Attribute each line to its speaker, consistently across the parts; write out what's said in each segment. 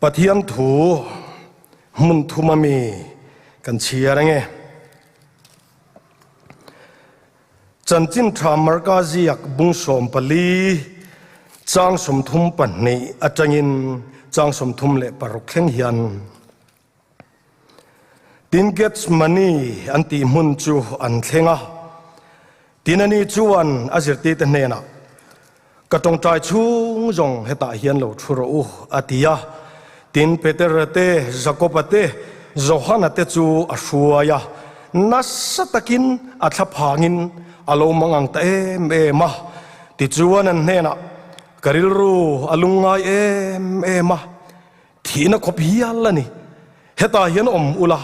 Speaker 1: ปะเทียนถูมุนทุมามีกันเชียร์ไงจันจินทรามารกาจียกบุงสมปลีจางสมทุมปันนี้อาจารยินจางสมทุมเละปรุกเข่งยันดินเกตส์มันนี่อันตีมุนจูอันเข่งอ่ะดินนี้จวนอาจิรติเตเนนะกระตงใจชูงจงเหตุเฮียนเหลวชุรูอาทิยาดินเปเตอร์เตจักรปเตโจฮันเตจูอาชัวยานัสตะกินอัฐพางินอารมณ์มังเตเอมาติจวนนั่นเนนะกริลรูอลุงไงเอมาที่นักขบียัลละนี่เหตุเฮียนอุลา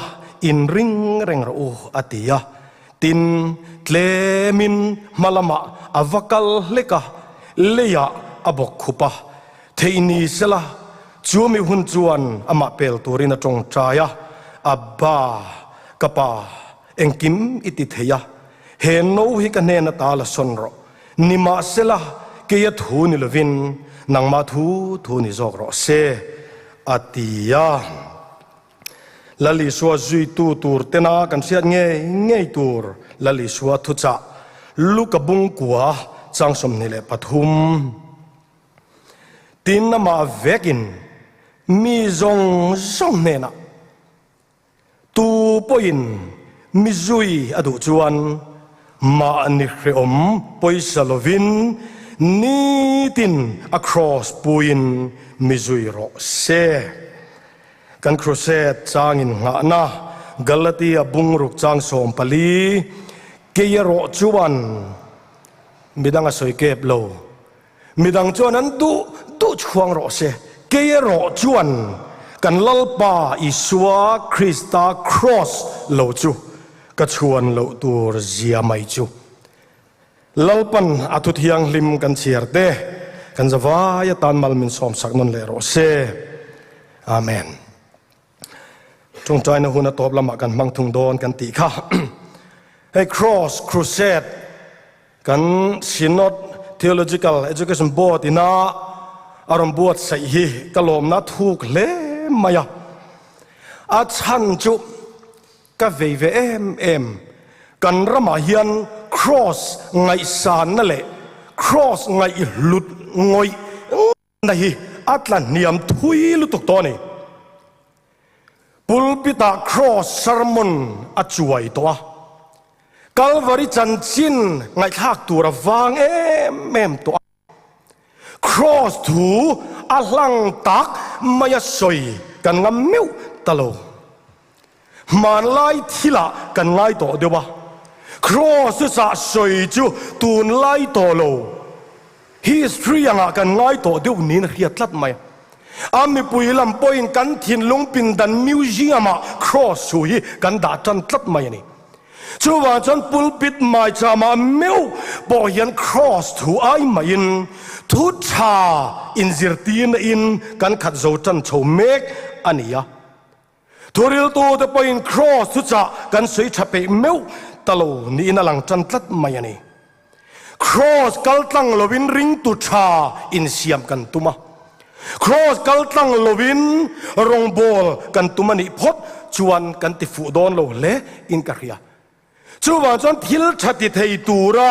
Speaker 1: อินริงเร่งรูอาทิยาตินเตลมินมาลามะอวกัลเลกะเลียอบกขุปะเทนีเซลาจูมีหุ่นจวนอามาเปลตัวรินจงใจอะอับบากปาเอ็งกิมอิติเทียเห็นโนฮิกันเนนตาลสนโรนิมาเซลาเกียทูนิลวินนังมาทูนิจอกโรเซอติยาลลิสวาจุยตูร์เตนากันเสียเงยตูร์ลลิสวาทุจ่าลูกบุงกัวจังสมนิเลปทุมตินนามาเวกินมีจงเนนะตูปอินมิจุยอดุจวนมานิครอมปอยสโลวินนีติน across ปุยนมิจุยโรเซกันครูเซจางอินงานะกาลตียบุงรุกจางสมปลีเกียโรจวนมิดังอาศัยเก็บโลมิดังจวนนั้นดูช่วงโรเซเกียโรจวนกันลลปาอิสวาคริสตาครอสโลจูก็ชวนโลตัวเจียไม่จูลลปันอาทุทียงลิมกันเชียร์เดกันจะว่ายตันมัลมินสอมสักนนเลโรเซอาเมนจงใจนะหุนตบละมากันมังทุงโดนกันตีข้าให้ครอสครูเซดกันซินอด theological education board อินาอารมณ์บวชใส่ฮีกลมนัดทุกเล่มายาอาชันจุกะเวเอ็มกันรมาเฮียน cross ไงสานนั่นแหละ cross ไงหลุดงอยนั่นฮีอัตลันเนียมทุยลุตุกตัวนี่ปุลปิตา cross sermon อจวยตัวกัลวาริจันจินไงทักตัวระวังเอ็มตัว cross ถูอลังตักมายสอยกันงมิวตลอดมันไล่ทีละกันไล่ต่อเดียววะ cross จะสอยจูตูนไล่ต่อโล history ยังกันไล่ต่อเดียวนี้นะเรียดลัดไหมอามีปุยลำปอยกันทิ้งลงปินดันมิวเซียม cross สุยกันด่าจันลัดไหมนี่ชัวร์จันปุลปิดไม่จามาเมวบอยัน cross ถูไอไม่ยินทุชาอินซิร์ตีนอินกันขัดโจจันโชเมกอันนี้อะทุเรลตัวแต่ไปอิน cross ทุชากันสวยชับไปเมวตลอดนี่น่าหลังจันลัดไม่ยันนี่ cross กัลตังโลวินริงทุชาอินเซียมกันตุมา cross กัลตังโลวินรงบอลกันตุมานี่พดชวนกันติฟูดอนโลเละอินกะเรียชัวร์จนทิลชัดที่เทตูระ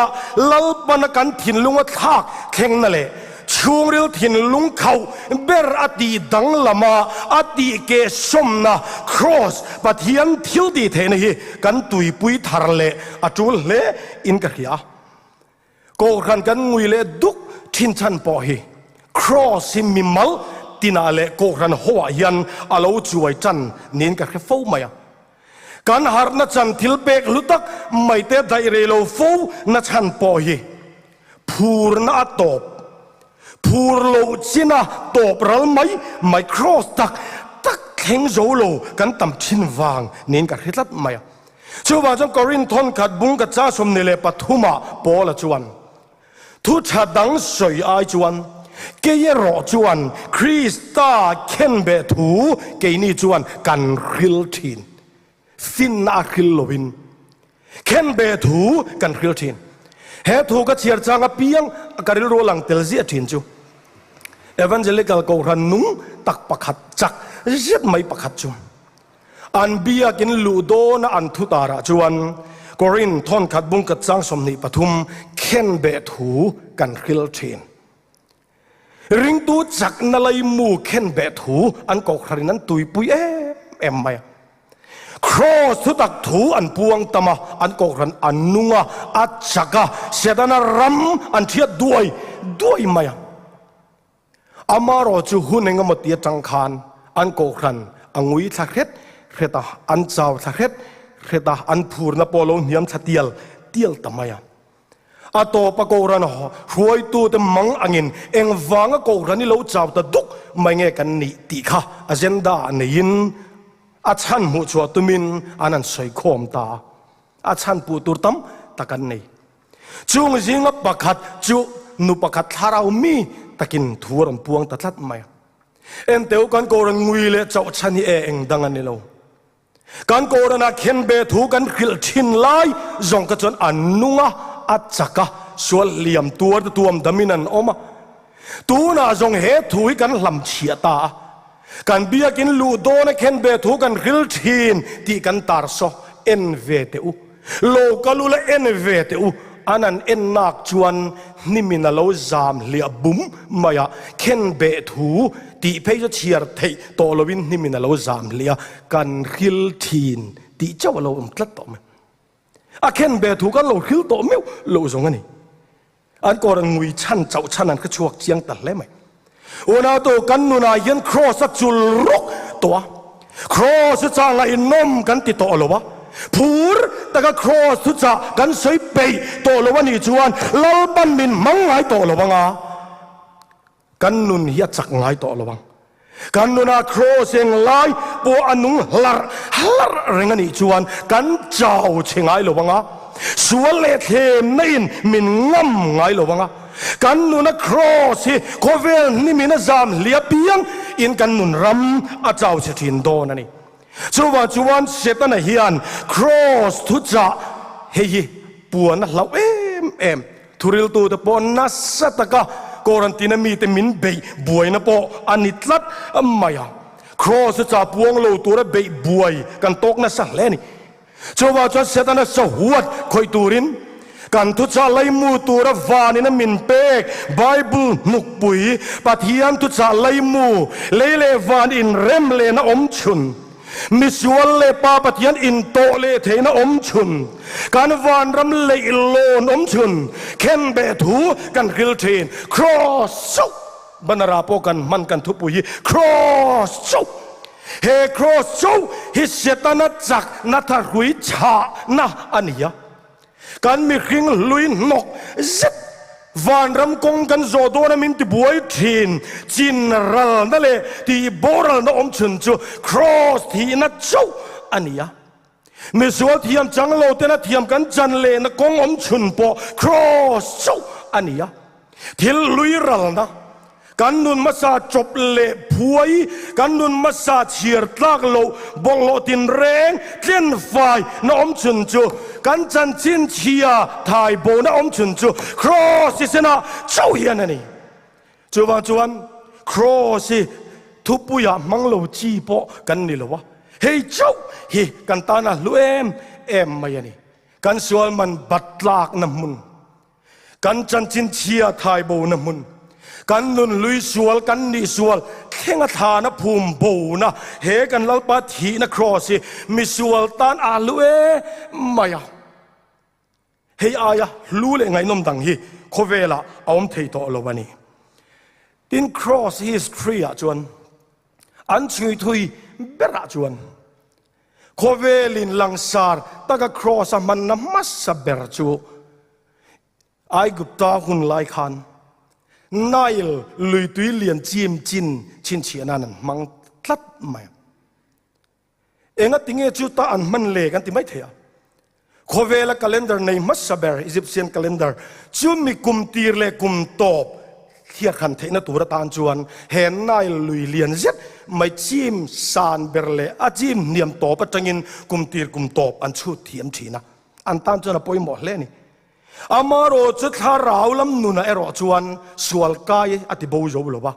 Speaker 1: ลัลปนกันทินลุงทักเข่งนั่นแหละช่วงเรียวทินลุงเขาเบรอดีดังละมาอดีเกสมนะครอสปะเทียนทิลดีเทนี่กันตุยปุยทาร์เละอจูลเละอินกะเรียก็กันงุยเละดุกทินชันปอฮีครอสมิมัลตินาเละก็กันหัวยันอาลูจวยจันนินกะเรียฟูมากันหาร์นัชันทิลเบกลุตักไม่เตะได้เรโลฟูนัชันปอยพูรนาตบพูรโลจินาตบรัลไม่ครอสตักเข่งโจโลกันตำชินวางนินกับฮิตลัดไม่ชัวร์จังกอรินทอนขัดบุงกับจ้าสมเนเลปทุมาปอละจวนทุชาดังสวยไอจวนเกยรอจวนคริสตาเคนเบทูเกนี่จวนกันริลทินฟินนาคิลโลวินเคนเบทูกันคิลทินเฮทูก็เชียร์จางอเปียงการิโรลังเตลเซียทินจู evangelical ko ran nung tak pakhat chak zet mai pakhat chu an bia kin lu do na an thu tara chuan korin thon khat bung kat chang somni pathum khen be thu kan khil thin ring tu chak na lai mu khen be thu an ko khrin an tui pui em mai cross thu tak thu an puang tama an ko ran an nunga a chaka sedana ram an thiat duai mai amaro chu hunenga motia tangkhan an ko khran angui thakhet kheta an chaw thakhet kheta an phurna polo niam chatial tial tamaya ato pa ko ran ho huai tu te mang angin eng wanga ko ran ni lo chaw ta duk mai nge kan ni ti kha agenda nein a chan mu chua tumin anan soi khom ta a chan pu tur tam takan nei chung jinga pakhat chu nu pakhat tharau mi takin thuram puang ta thlat mai en teu kan ko ran ngui le chau chani eng dangan ni lo kan ko ran a khen be thu kan khil thin lai zong ka chon anunga achaka sual liam tuam daminan oma tu na zong he thui kan lam chia ta kan bia kin lu do na khen be thu kan khil thin ti kan tar so en ve te u lo kalula en ve te u anan en nak chuan nimina lo zam lia bum maya khen be thu ti phei cho chiar thei to lovin nimina lo zam lia kan khil thin ti chaw lo tlat to me a khen be thu kan lo khil to meu lo zong ani an ko ran ngui chan chau chanan ka chuak chiang tal le mai ona to kan nuna yen cross a chul rok to cross cha la inom kan ti to lo ba phur taka cross tu cha kan soi pe to lo wani chuan lal ban min mangai to lo banga kan nun hi chak ngai to lo bang kan nuna cross eng lai po anung lar rengani chuan kan chau chengai lo banga sual le them nain min ngam ngai lo banga kan nuna cross hi kovel ni mina zam lia piang in kan nun ram a chau che thin do na ni chuan setana hian cross thu cha hei puan lau em thuril tu te pon na sataka quarantine mi te min be buai na po anitlat amaya cross cha puang lo tu ra be buai kan tok na sa le ni chuan setana sa huat khoi turin kan tu cha lai mu tu ra van in min pek bible muk pui pathian tu cha lai mu le van in rem le na om chun misual le pa pathian in to le the na om chun kan van ram le lon om chun khen be thu kan khil thin cross banara po kan man kan thu pui cross he cross hi setana chak na tha hui cha na ania kan mi khring lui nok zet van ram kong kan zo do na min ti buai thin chin ral na le ti boral na om chun chu cross thi na chau ania mi sual thiam chang lo te na thiam kan chan le na kong om chun po cross chau ania thil lui ral na kan nun masa chop le phuai kan nun masa chiar tlak lo bol lo tin reng tlen fai na om chun chu kan chan chin chia thai bo na om chun chu cross isena chau hian ani chuan cross thu puya manglo chi po kan ni lo wa hei chau hi kan ta na lu em mai ani kan sual man batlak na mun kan chan chin chia thai bo na mun kan nun lui sual kan ni sual khenga thana phum bo na he kan lalpa thi na cross mi sual tan a lu maya hei aya lu le ngai nom dang hi khovela aom thei to lo bani tin cross history a chuan an chui thui bera chuan khovelin langsar taka cross a man na massa ber chu ai gupta hun lai khan nail lui tui lian chim chin chianan mang tlat mai enga tinge chu ta an man le kan ti mai thea khovela calendar nei masaber Egyptian calendar chu mi kum tir le kum top khia khan theina tura tan chuan hen nail lui lian zet mai chim san berle a chim niam top atangin kum tir kum top an chu thiam thina an tan chana poi mo hle ni amaro chu tharau lam nuna ero chuan sual kai ati bo zo lo ba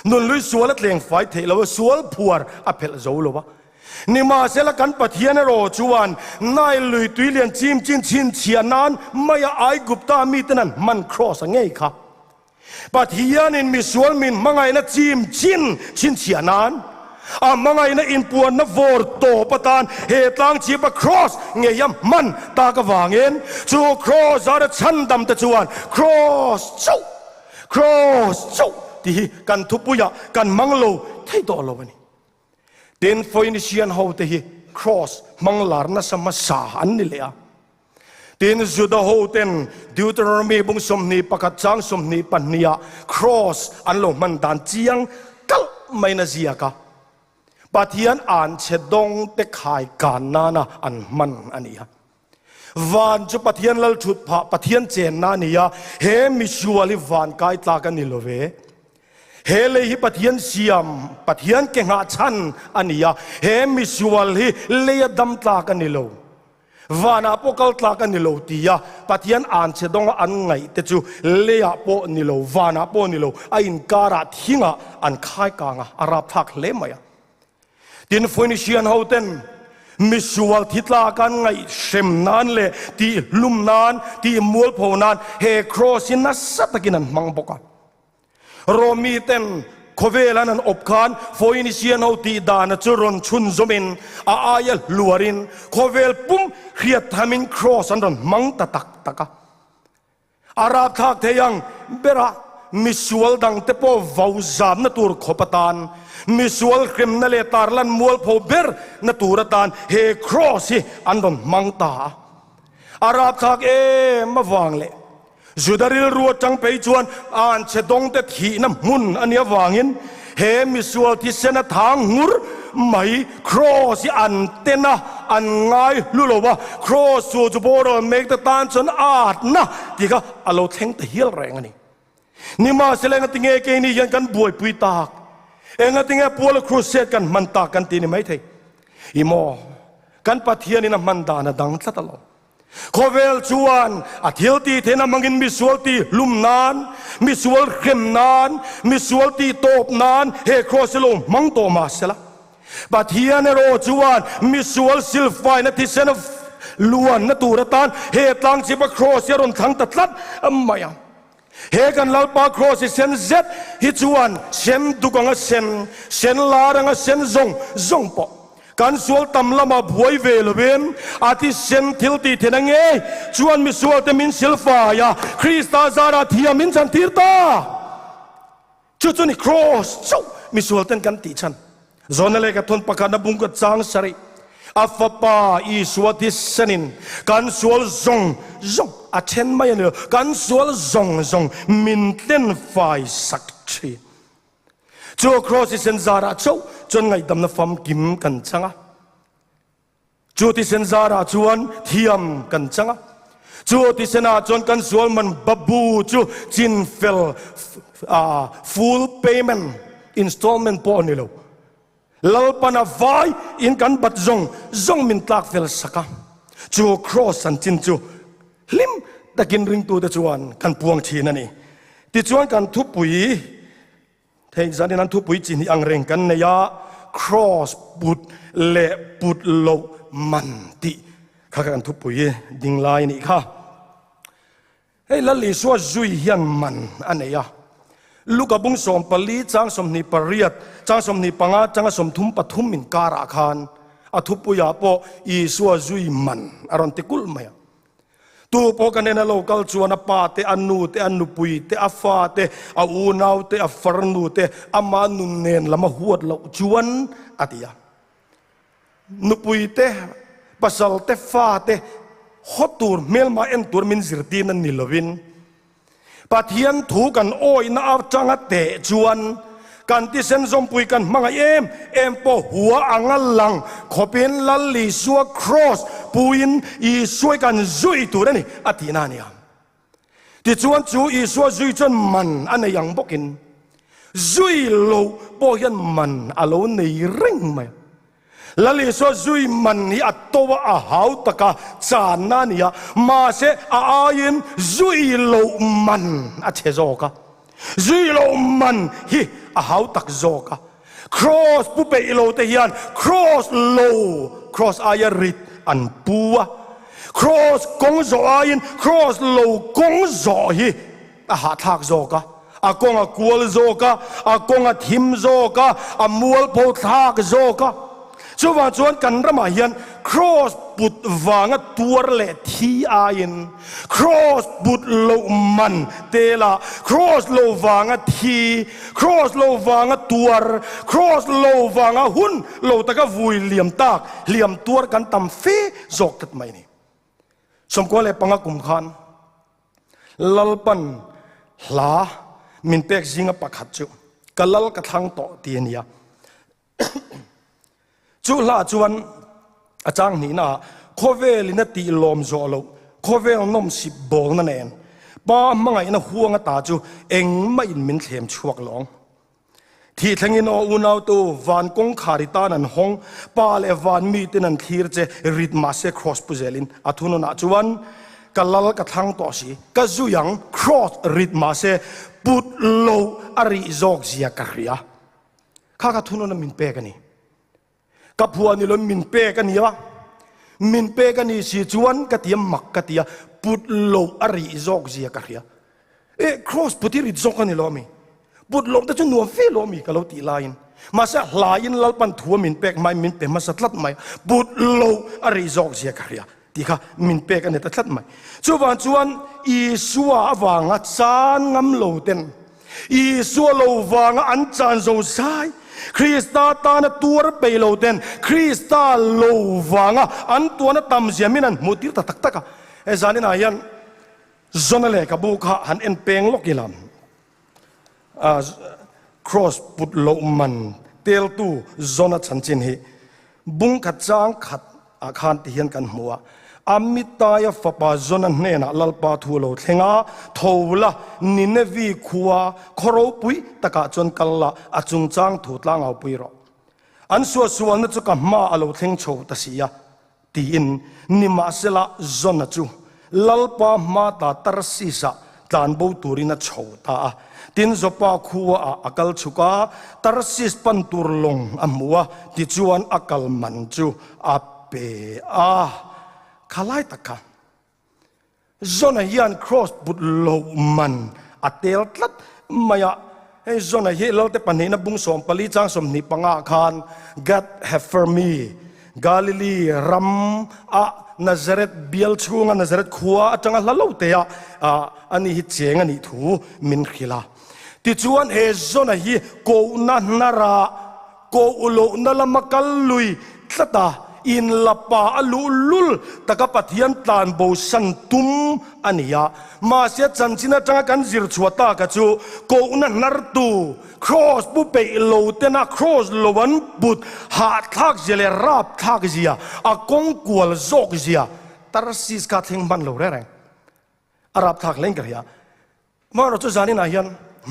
Speaker 1: นุนลุยสวลเลียงไฟเทลวสวลผัวอเพลโจลวะนิมาเสละกันปะเทียนโรจวนนายลุยตุยเลียนจิมจินชินเชียนานไม่ไอกุปตามีตนั้นมันครอสไงครับปะเทียนินมีสวลมินมังไงนะจิมชินชินเชียนานมังไงนะอินปวนนะวอร์โตปะตานเหตุลังชีปะครอสเงียมมันตากวางเงินจูครอสอาระชันดำตะจวนครอสจูครอสจูที่กันทุบปุยะกันมังโลที่ตัวโลวันนี้เดินฟอยนิเชียนเขาที่ครอสมังลาร์นัสมาสาหันนี่เลยเดินจุดเขาเต็นดิวตรมีบุงสมนีปะกัดจังสมนีปันนียครอสอันโลมันดานเจียงกัลไม่น่าเสียกะปะเทียนอ่านเชดงเตขายการนานะอันมันอันนี้ฮะวันจุปะเทียนลลชุดพะปะเทียนเจนนานี่ยเฮมิชัวลิวันกายตากันนิโลเวเฮเลยฮิปะเทียนเสียมปะเทียนเก่งอาชันอันนี้ยเฮมิชัวลิเลียดำตากันนิโลวานาโปกัลตากันนิโลตียปะเทียนอ่านเชดงอันไงแต่จูเลียโปนิโลวานาโปนิโลไอินการะทิ้งอันคายกางอาราบทักเลมายดินฟอยนิเชียนเฮาเต็นมิสวลทิตลากันไงเชมนานเลที่ลุมนานที่มัวโพนานเฮครอสินัสตะกินันมังปกันโรมีเต็นโคเวลันันอบคานฟอยนิเชียนเฮาตีดานจุรนชุนซมินอายลลัวรินโคเวลปุ่มเขียดทามินครอสันดอนมังตะตักตะกะอาราบทักเทียงเบระมิสวลดังเตโปวาวซามนตูร์ขบตานมิสวลคริมนเลตาร์ลันมัวลโพเบร์นตูรตานเฮครอสิอันดอนมังตาอาราบทักมาวางเลจุดาริลรัวจังไปจวนอ่านเชดงเตถีน้ำมุนอันนี้วางินเฮมิสวลที่เสนทางงูไม่ครอสิอันเตนะอันง่ายรู้หรอว่าครอสูจูโบรเมกตะตานจนอาดนะที่ก็อโลเทงตะเฮียลแรงอันนี้นี่มาเสลงติงเกนี่ยังกันบวยปุยตากติงปัวลครูเซกันมันตากันตีนี่ไม่ใช่อีโมกันปะเทียนี่นะมันดานะดังสัตลอโคเวลชวนอาทิลตีเทนะมังกินมิสวลตีลุมนานมิสวลเข้มนานมิสวลตีโตบนานเฮครอสโลมังโตมาเสละปะเทียนโรชวนมิสวลซิลไฟนะที่เซนล้วนนะตูระตานเฮตังจิบครอสยรนทั้งตัดลัดไม่ยังเฮกันลาปาครอสิเซนเซตฮิจวนเซนดุกังเซนลารังเซนซงปอกันสวลตำละมาบวยเวลเวนอาทิเซนทิลตีเทนังจวนมิสวลเตมินซิลฟายาคริสตาซาราทียมินจันทิรตาจุนี่ครอสจูมิสวลเตนกันตีฉันจอนเลกับทนปากกันบุงกัดจางสริอัฟปาอีสวติสนินกันสวลซงอาเชนไม่เนี่ยกันสวลซงมินเต้นไฟสักทีจูครอสิเซนซาราจูจนไงดำน้ำฟำกิมกันจังจูที่เซนซาราจวนเทียมกันจังจูที่เซนาจนกันสวลมันบับบูจูจินเฟลfull payment installment ปอนี่แล้วลลปนาไฟอินกันบัดซงมินตักเฟลสักจูครอสันจินจูลิมตะกินริงตัวตะจวนกันพวงทีนั่นนี่ติจวนกันทุบปุ๋ยเทงจันนั้นทุบปุ๋ยจีนอังเร่งกันเนียครอสบุดเละบุดโลมันติข้ากันทุบปุ๋ยดิงลายนี่ค่ะเฮ้ยละลิสวาจุยยันมันอันเนียลูกกับบุ้งสมปลีจังสมนิปริยดจังสมนิปังอาจังสมทุมปทุมมินการาคานอทุบปุยาโปอีสวาจุยมันอรันติกุลเมียตัวพอกันเนี่ยเราคัลจวนปาเตอนูเตอนุปุยเตอฟ้าเตออูนาวเตอฟรนูเตอามานุเนนละมาหัวเราจวนอติยานุปุยเตปัสสาวเตฟ้าเตฮอตูร์เมลมาเอ็นตูร์มินซิรตีนันนิลวินปะเทียนถูกันโอยนาจังเตจวนกันที่เซนซอมปุยกันมังเอ็มปอหัวอังลังขเป็นลัลลิสัวครอสปุยนอีช่วยกันจุยตัวนี่อธินานี่ที่จวนจูอีสัวจุยจนมันอันนี้ยังบอกกินจุยโลปอยันมันอโลนี่ริงไหมลัลลิสัวจุยมันนี่อัตโตวะอาหาวตะกาจานนานี่มาเสอายินจุยโลมันอัจฉริยะ zui lo man hi a hau tak zoka cross pu pe lo te hian cross aya rit an puwa cross kong zo ain cross lo kong zo hi a ha thak zoka a kong a kual zoka a kong a thim zoka a mual po thak zoka chuan kan rama hian cross put wanga tuar le thi ain cross put lo man tela cross lo wanga thi cross lo wanga tuar cross lo wanga hun lo taka vui liam tak liam tuar kan tam fe zok tat mai ni som ko le panga kum khan lalpan hla min pek zinga pakhat chu kalal ka thang to tiania chu la chuan achang ni na khovel ina ti lom zo lo khovel nom si bol na nen ba mangai na huanga ta chu eng mai min thlem chuak long thi thangin o unau tu van kong kharita nan hong pa le van mi tin an thir che rit ma se cross puzelin athuno na chuan kalal ka thang to si ka zuyang cross rit ma se put lo ari zok zia ka ria kha ka thuno na min pe ka ni kapua ni lo min pe ka ni wa min pe ka ni si chuan ka tiam mak ka tia put lo ari zok zia ka ria cross puti rit zok ka ni lo mi put lo ta chu nuam fe lo mi ka lo ti lain ma sa lain lalpan thua min pek mai min pe ma sa tlat mai put lo ari zok zia ka ria ti kha min pe ka ni ta tlat mai chuan i suwa awanga chan ngam lo ten i suwa lo wanga an chan zo sai Krista ta na tuar pe lo ten Krista lo wanga an tu na tam ziaminan mutir ta tak taka zanin ayan zona le ka bu kha han en peng lokilam cross put lo man tel tu zona chanchin hi bung khat chang khat akhan ti hian kan hmuwa amitaya fapa zona nena lalpa thulo thenga thoula ninevi khuwa khoro pui taka chon kalla achung chang thutlang au pui ro an suwa na chu ka ma alo thleng chho ta sia ti in nima sela zona chu lalpa ma ta tarsisa tlan bo turina chho ta tin zopa khuwa akal chuka tarsis pan turlong amwa ti chuan akal man chu ape khalai taka zona hian cross but lo man atel tlat maya zona hi lo te panina bung som pali chang som ni panga khan God have for me Galilee ram Nazareth bial chunga Nazareth khuwa atanga lalo te ani hi cheng ani thu min khila ti chuan he zona hi ko na nara ko ulo na lamakal lui tlata in lapa alulul taka pathian tlan bo san tum ania ma sia chanchina tanga kan zir chuata ka chu ko na nartu cross bu pe lo tena cross lowan but ha thak jele rap thak zia a kong kual zok zia tarsis ka thing ban lo re arab thak leng kria ma ro chu zanin a hian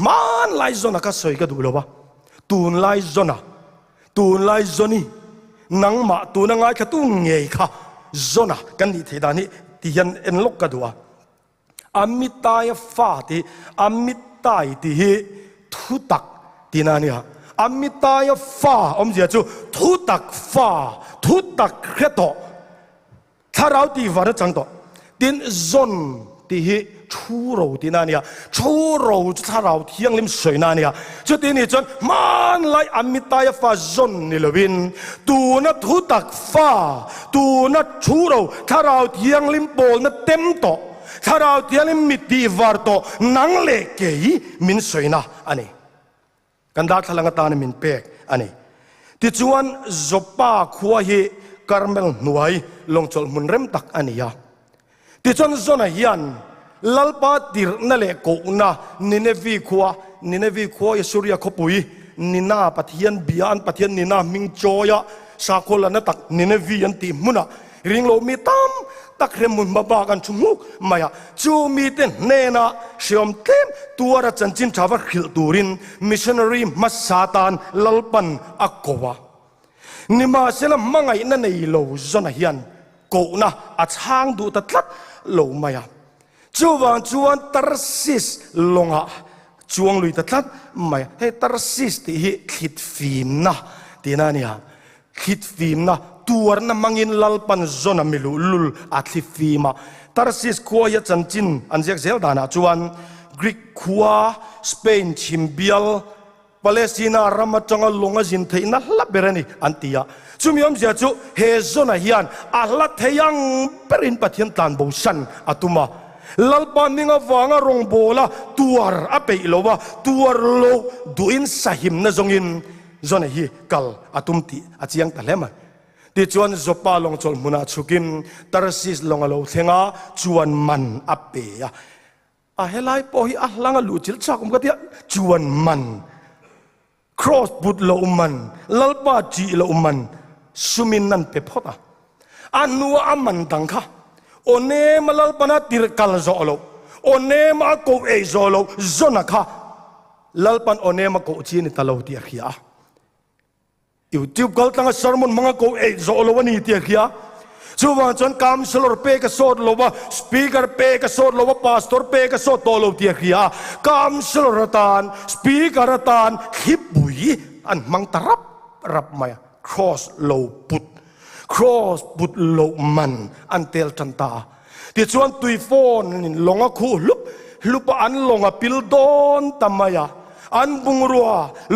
Speaker 1: man lai zona ka soi ka du lo ba tun lai zoni nang ma tu na ngai kha tu ngei kha zona kan ni theda ni ti hian en lok ka duwa amitai fa ti amitai ti hi thu tak ti na ni ha amitai fa om zia chu thu tak khreto tharau ti war chang to tin zon ti hi thu ro ti na nia thu ro tharau thiang lim soi na nia chu ti ni chon man lai amitai fa zon ni lovin tu na thu tak fa tu na thu ro tharau thiang lim bol na tem to tharau thiang lim mit ti war to nang le ke min soi na ani kan da thalanga ta na min pek ani ti chuan zopa khuwa hi karmel nuai longchol mun rem tak ania ti chuan zona hian lalpa tir na le ko na ninevi khuwa yasuria khopui nina pathian bian pathian nina ming choya sakola na tak ninevi an ti muna ringlo mi tam tak remun baba kan chunguk maya chu mi ten nena siom tem tuara chanchin thawa khil turin missionary masatan lalpan akowa nima sela mangai na nei lo zona hian ko na achang du ta tlat lo maya chuan tarsis longa จวงลุยตัดไม่ให้ตรสิสที่คิดฟิล์มนะตีนั่นเนี่ยคิดฟิล์มนะตัวนั้นมังอินลัลปันจนมิลุลุลอัดฟิล์มตรสิสขัวยจันจินอันเจกเซลดานะจวนกรีกขัวสเปนชิมเบียลปาเลสไตน์รามาจังลงอาจินเทนัลลับเบรนีอันตียาจุมยอมเสียจุเฮซอนฮิยันอัลลัทเฮยังเปรินปัทยันตันบูชันอัตุมาลัลปานิงาวางารองโบลาตัวร์อเปอิโลวาตัวร์โลดูอินสหิมนะจงอินจนฮีกัลอัตุมตีอาจิยังตะเลมาดิจวนจบาลงจอลมุนาชุกินตรสิสลงอาโลเทงาจวนมันอเปยเฮลัยพอฮีอัลลังอาลูจิลชักมุกติยจวนมันcross บุตรละมันลัลปาจีละมันสุมินนันเปพอตาอันนัวอามันดังค่ะโอเนมาลัลปานาติรกัลโซโลโอเนมาโกเอโซโลโซนักค่ะลัลปันโอเนมาโกจีนิตาโลเตียขียอยู่ที่กัลตั้งสารมุนมังโกเอโซโลวันนี้เตียขียช่วงจนคำสลรเปกสดโลวะสปีกเกอร์เปกสดโลวะพาสตอร์เปกสดโตโลเตียขียคำสลรตานสปีกเกอร์ตานฮิบบุยอันมังตรับมา cross โลปุด cross ปุดโลมันอันเตลจันตาที่ชวนตุยโฟนลงคูลุปอันลงปิลดอนตามายาอันบุงรัว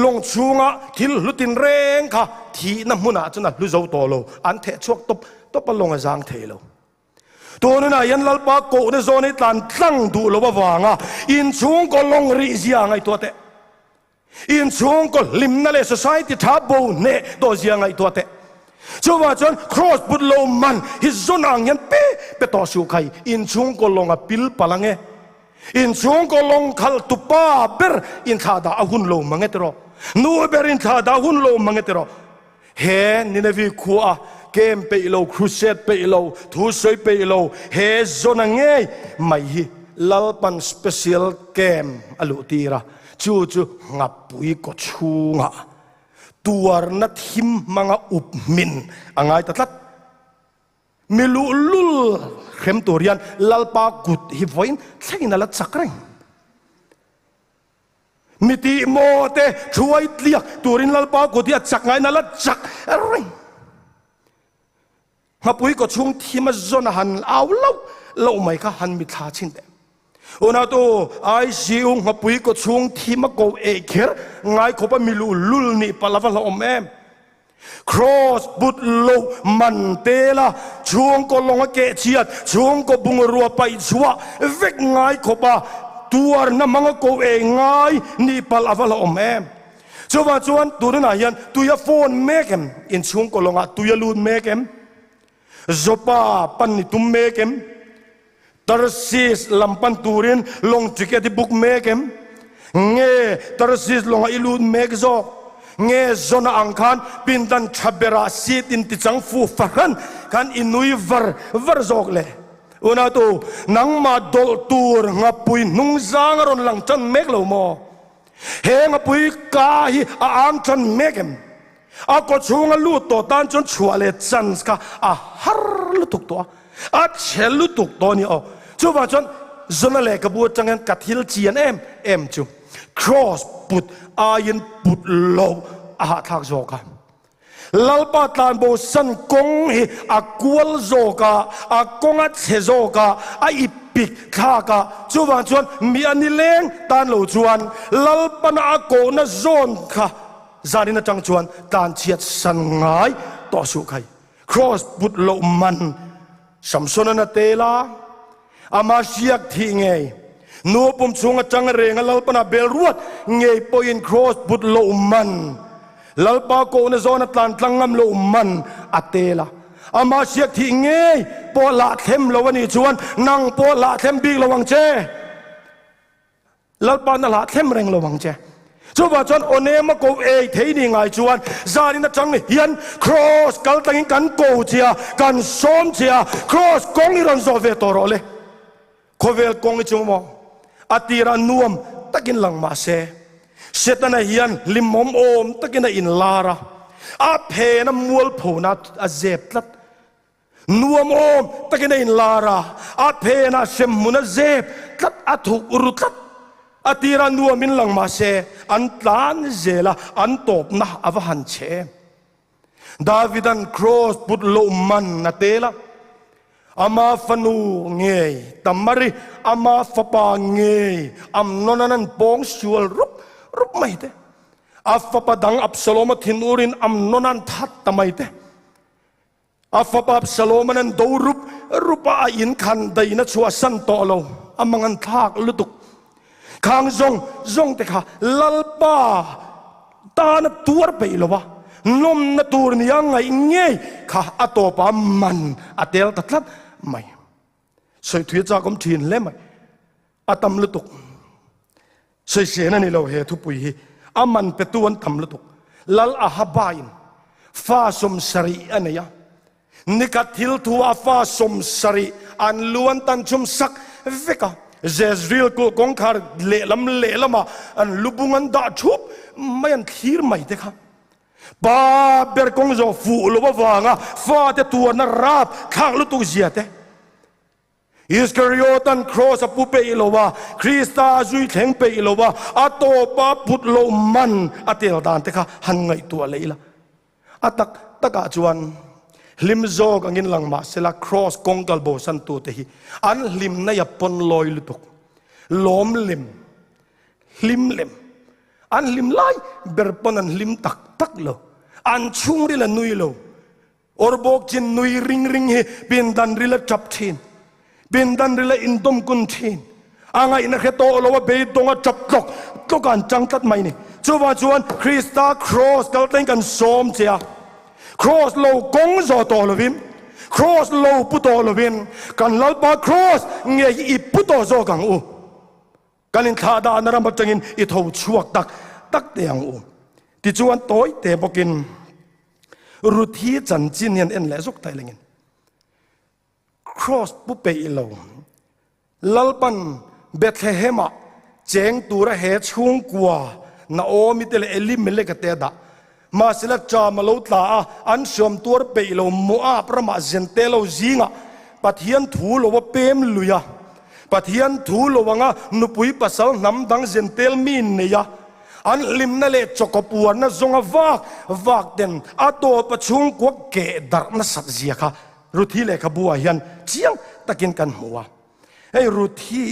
Speaker 1: ลงชูงะทิลลุตินเรงค่ะที่น้ำมุนาจันลุโจโตโลอันเทชวกตบลงจางเทโลตัวนั้นยันลัลปาโกในโซนตันตั้งดูโลบวางอ่ะอินชูงก็ลงริเซียไงตัวเตอินชูงก็ลิมนั่นเลย society ทับโบเน่ตัวเซียไงตัวเตช่วงจน cross บุตรโลมันฮิซอนางยันเปต่อสู้ใครอินชูงก็ลงปิลพลังเงอินชูงก็ลงขัลตุปาเบอร์อินท่าดาอาหุนโลมังเอตโรนูเบอร์อินท่าดาอาหุนโลมังเอตโรเฮนินวิคัวเกมเปโลครูเซตเปโลทูสวยเปโลเฮซอนังเงยไม่ลัลปันสเปเชียลเกมอลุตีระจูงับปุยก็ชูงะตัวนัดหิมมังอุบมินอ่างไงตัดมิลุลุลเข้มตัวเรียนลัลปากุดฮิวอินใช่นั่นละจักรเมิติโมเตช่วยเลียกตัวรินลัลปากุดที่จักไงนั่นละจักรงับปุยก็ช่วงที่มาจนหันเอาเล่าไม่ค่ะหันมิทาชินเดโอนาโตไอซีอุงับปุยก็ช่วงที่มาโกเอเคร์ไงเขาไปมิลุลุลนี่ปะละวันละอมแอมcross บุตรโลมันเตล่าช่วงก็ลงเกเชียดช่วงก็บุงรัวไปชัวเวกไงเขาปะตัวน้ำมังก็เองไงนี่ปะละวันละอมแอมชวนตัวนั้นยันตัวยาโฟนเมกเอ็มอินช่วงก็ลงตัวยาลูนเมกเอ็มZopa pan ni tummekem tarsis lampan turin long tiket di book mekem nge tarsis long ilud megzo nge zona angkan pindan chabera sit in tichang fu fakan kan inui var zogle una tu nang ma dol tur ngapui nung zangaron lang chan meglo mo he ngapui ka hi a am chan mekem ako chunga luto tan chon chuale chans ka a har lutuk to a chel lutuk to ni o chuwa chon zona le ka bu changen kathil chian em chu cross put ayin put lo a thak zo ka lalpa tan bo san kong hi a kwal zo ka a kong a che zo ka a ipik kha ka chuwa chon mi ani leng tan lo chuan lalpa na ko na zon ka zani na chang chuan tan chiat san ngai to su khai cross but lo man samsona na tela ama siak thi nge nu pum chunga chang renga lalpana bel ruat nge point cross but lo man lalpa ko na zona tlan tlangam lo man atela ama siak thi nge po la them lo wani chuan nang po la them big lo wang che lalpa na la them reng lo wang che chuwa chon onema ko e thei ni ngai chuan zani na chang hian cross kal tangin kan ko chia kan som chia cross kong iron zo ve torole khovel kong chumo atira nuam takin lang ma se setana hian limom om takin in lara a phe na mual phona a zep tlat nuam om takin in lara a phe na sem muna zep tlat a thuk urutlat อติรันนัวมินหลังมาเชอันตานเจละอันตบนะอวหันเชดาวิดันครอสปุตโลมันนาเตละอามาฟนูเงยตัมมารีอามาฟปาเงยอัมนนนันปองชัวรุปไม่เตอาฟปดังอับสโลมทินอูรินอัมนนันทัดทำไมเตอาฟปอับสโลมนันดูรูปอินคันได้นัชัวสันโตโลอามังันทากลุตุกข้างจงเตค่ะลัลปาตานตัวไปหรอวะนมนตัวนี้ยังไงเงี้ยค่ะอตปามันอเตลตัดไม่ใส่ถุยจาก็มทีนเล่ไหมอาตมลุตุกใส่เสียนั่นนี่เราเฮทุปุยอามันเป็นตัวทำลุตุกลัลอาฮบายน์ฟ้าสมสรีอันนี้นิกัดทิลทัวฟ้าสมสรีอันล้วนตันชุมสักเวกาเจสริลกูกงคาร์เละลำมาอันลุบุงันดาชุบไม่อันทีร์ไม่เด็กบาเบอร์กงโจฟูลบวางฟ้าเตตัวนราบข้างลุตุกเจียเตอิสคาริโอตันครอสปุเปอิโลวาคริสตาจุยเทงเปอิโลวาอัตโตปาพุทโลมันอัตเตลดานเตค่ะหันไงตัวเลยละอัตตะกะจวนลิมโจกังินหลังมาเสละครอสกงกัลโบสันตัวเตหิอันลิมนายปนลอยลุตุกล้มลิมอันลิมไลเบอร์ปนันลิมตักโลอันชุ่งริละนุยโลอร์บอกจินนุยริงเฮเป็นดันริละจับทินเป็นดันริละอินดมกุนทินอ่างไอ้นักโตโลว่าเบยตงจับตกการจังตัดไม่นี่จวนคริสตาครอสกัลเต็งกันสมเจียครอสโลกงโจโตโลวิมครอสโลปุโตโลวิมกันลัลปาครอสเงยอีปุโตโจกังอูกันอินทาดานรำบัจังอินอิทาวชวกตักเตียงอูที่จวนโต้เตปกินรุทีจันจินยันเอ็นเลสุกไตเลงินครอสปุเปอิโลลัลปันเบธเลเฮมาเจงตัวระเหชุงกัวนาโอมิเตเลเอลิเมเลกเตดามาสิละจามาโลตาอันสวมตัวเปอิโลมัวประมาเจนเตโลจิงะปัทยันทูโลวเปมลุยาปัทยันทูโลวังะนุปุยปัสสาวน้ำดังเจนเตลมินเนียอันลิมนั่นเลยจกปวนนั่นจงวากเด่นอาโตปชุงกวเกดาร์นั่นสัตย์เสียค่ะรุทีเลยขบัวยันเจียงตะกินกันหัวไอ้รุที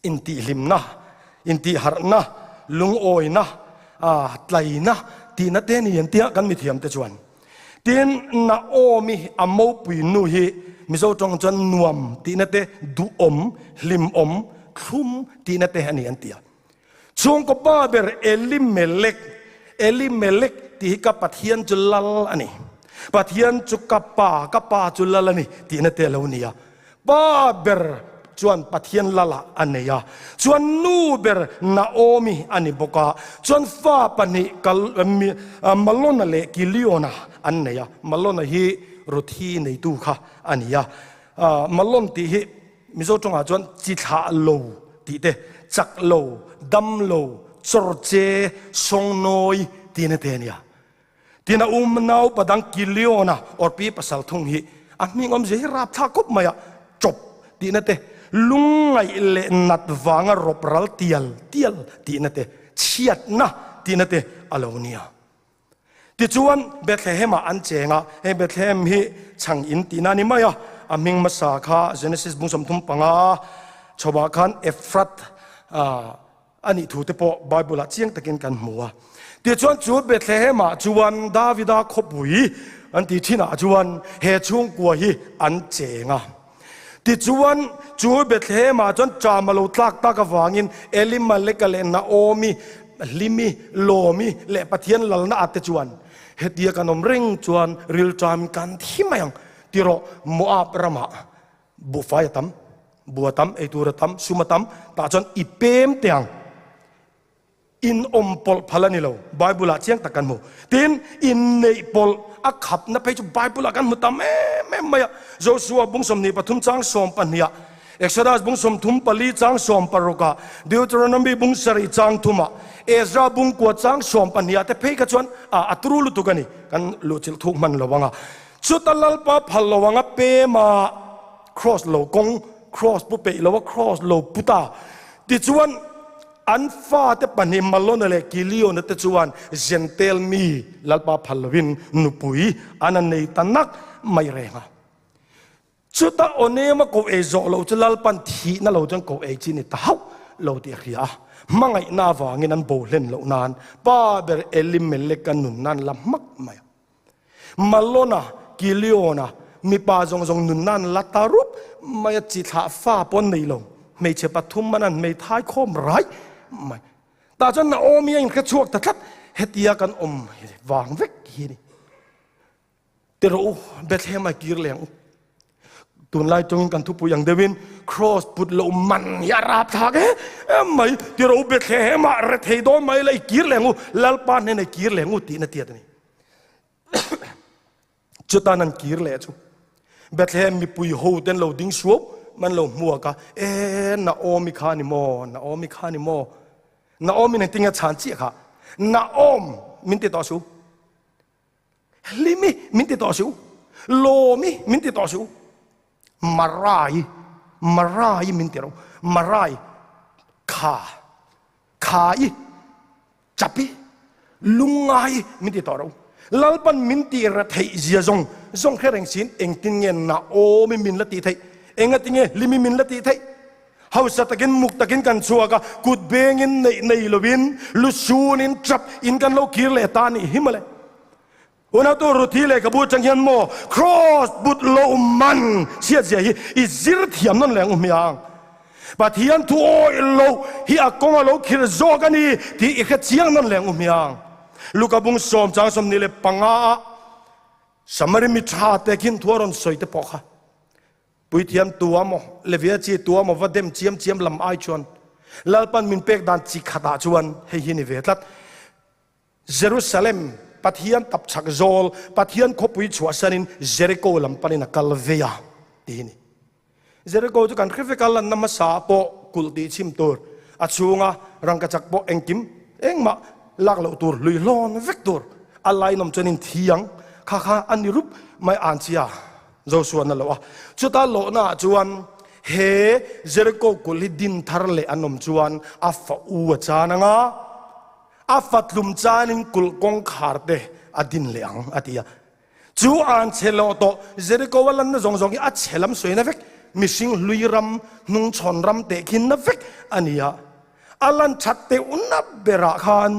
Speaker 1: อินตีลิมนะอินตีหาร์นะลุงโอยนะไตรนะตีนัดเตนี่ยันเตียกันมิเทียมเตจวนตีนนาโอมีอโมปุยนุฮีมิโซจงจันนวมตีนัดเตดูอมลิมอมคลุมตีนัดเตอันนี้ยันเตียช่วงก็บ้าเบอร์เอลิเมเล็กที่กับปัทยันจุลลอันนี้ปัทยันจุกับป่าจุลลอันนี้ที่นั่นเตลวเนียบ้าเบอร์จวนปัทยันลละอันนี้ยาจวนนูเบอร์นาโอมีอันนี้บอกว่าจวนฟ้าปันนี้กัลมาลอนเลกิลิโอนาอันนี้ยามาลอนฮีรุทีในตู้ค่ะอันนี้ยามาลอนที่ฮีมิโซจงอาจวนจิตาโลที่เตจักโลดัมโลจอร์เจซงโนยตีนเตเนียตีนนาวปดังกิลิโอนะอร์ปีปัสสาวทงฮีอันมีงอมเจราบทากบมายะจบตีนเตลุงไงเลนัดวางรบรัลเตียลตีนเตเชียดนะตีนเตอลาวเนียที่จวนเบธเลเฮมอันเจงะเบธเลเฮมฮีช่างอินตีนานิมายะอามิงมาสาขาเจเนซิสบุญสมทุมปังาชาวบ้านเอฟรัตอันนี้ถูกที่พอไบเบิลเชียงตะกินกันหัวเดี๋ยวจวนจูเบธเลเฮมาจวนดาวิดาขบุยอันที่ที่น่าจวนเฮช่วงกัวฮีอันเจงะที่จวนจูเบธเลเฮมาจวนจามาโลตักตากวางินเอลิมาเลกเลนาโอมีลิมิโลมีเลปะเทียนลลนาอัตจวนเฮตียกันอมเร่งจวนริลจามกันที่มายังที่รอมัวประมาบุฟายตัมบัวตัมไอตัวตัมสุมาตัมตาจวนอีเปมเตียงอินอมปอลพลานิโลไบเบิลเชียงตะกันโมตินอินในปอลอักขับนับไปจุไบเบิลกันมุตามแม่ไม่โจชัวบุงสมนีปทุมจังสอมปัญญาเอ็กซ์ดัสบุงสมทุมปลีจังสอมปารุกาเดวตรนมีบุงสริจังทุมาเอซราบุงกวดจังสอมปัญญาแต่เพย์กันจวนอัตรูลุตุกันนี่กันลุจิลทุกมันระวังชุดตลลปะพัลระวังเปมาครอสโลกงครอสปุเปลว่าครอสโลปุตาที่จวน อันฟ้าแต่ปันหิมมาล้นอะไรกิลิโอนัตจวนเจนเตลมีลัลปาพัลวินนุปุยอันนั้นในตันนักไม่เร่งชุดตาโอเนมาโกเอโซเราจะลัลปันทีนั่นเราจังโกเอจินิตาเฮาเราเดียร์ยามังไงนาวางินันโบเลนเรานานป้าเบอร์เอลิเมเลกันนุนนันละมักไม่มาล้นกิลิโอนะมีป้าจงนุนนันลัตตารุปไม่จิตหาฟ้าปนในลงไม่เชื่อปฐุมมันนั้นไม่ท้ายคมไรไม่แต่จนนาโอมีเองแค่ช่วงแต่ทัดเฮตียกันวางเวกฮีนี่แต่เราเบทเฮมากีร์เลียงตุนไล่จงกันทุกผู้ยังเดวินครอสปุดโลมันยาราบทากไม่ที่เราเบทเฮมาเรทเฮโดไม่เลยกีร์เลียงลัลปานเนี่ยกีร์เลียงตีนาเตียนี่จุดนั้นกีร์เลียงเบทเฮมีปุยโฮเดนเราดิ้งชัวมันเรามัวกะนาโอมิคานิโมนาโอมิคานิโมนาโอมินั่นติงะฉันจีค่ะนาโอมมินติต่อสู้ลิมิมินติต่อสู้โลมิมินติต่อสู้มารายมินติเรามารายขาอีจับปีลุงไงมินติต่อเราลัลปันมินติระเทยเจียจงแค่แรงสินเองติงเงินนาโอมิมินละตีเทยเองติงเงลิมิมินละตีเทยเฮาสตะกินมุกตะกินกันชัวกะกุดเบงินในลวินลุชูนินจับอินกันโลกีเลตานี่หิมเลยวันนั้นตัวรุทีเลยกับบูจังยันโมครอสบุตรโลมันเสียใจอิซิรที่ยมนั่นแหละมีอย่างปัทยันทัวโลฮิอากงโลคิรโซกันนี่ที่อีกเชียงนั่นแหละมีอย่างลูกบุงสมจังสมนี่เลยปังอาสมัยมิชาเตกินทัวรอนสวยเตปอกค่ะปุยเทียมตัวมเลวียจีตัวมวัดเดมเจียมลำไอชวนลัลปันมินเป็กดันจิขดาชวนให้ยินิเวตัดเยรูซาเล็มปัทยันตับชักโจลปัทยันขบุยชัวสันินเยริโกลำปันินักลเวียตีนี่เยริโกจุกันคริฟิกัลนัมมาสาโปกุลตีชิมตัวอัชวงะรังกจักโปเองกิมเองมาลักเหล่าตัวลุยลอนเวกตัวอะไรนมจนินเทียงข้าอันนี้รูปไม่อ่านเชียโจชวนนั่นแหละวะชุดตาโลน่าจวนเฮเจริโกกุลิดินทาร์เลอันนมจวนอัฟอูจานังอาฟัดลุมจานินกุลกงขาร์เดอดินเลียงอดียจูอันเชลโตเจริโกวันนั้นจงอัดเชลัมสวยนะเวกมิสิงลุยรำนุ่งชนรำเตกินนะเวกอันนี้อัลลันชัดเตอุนนับเบราคาน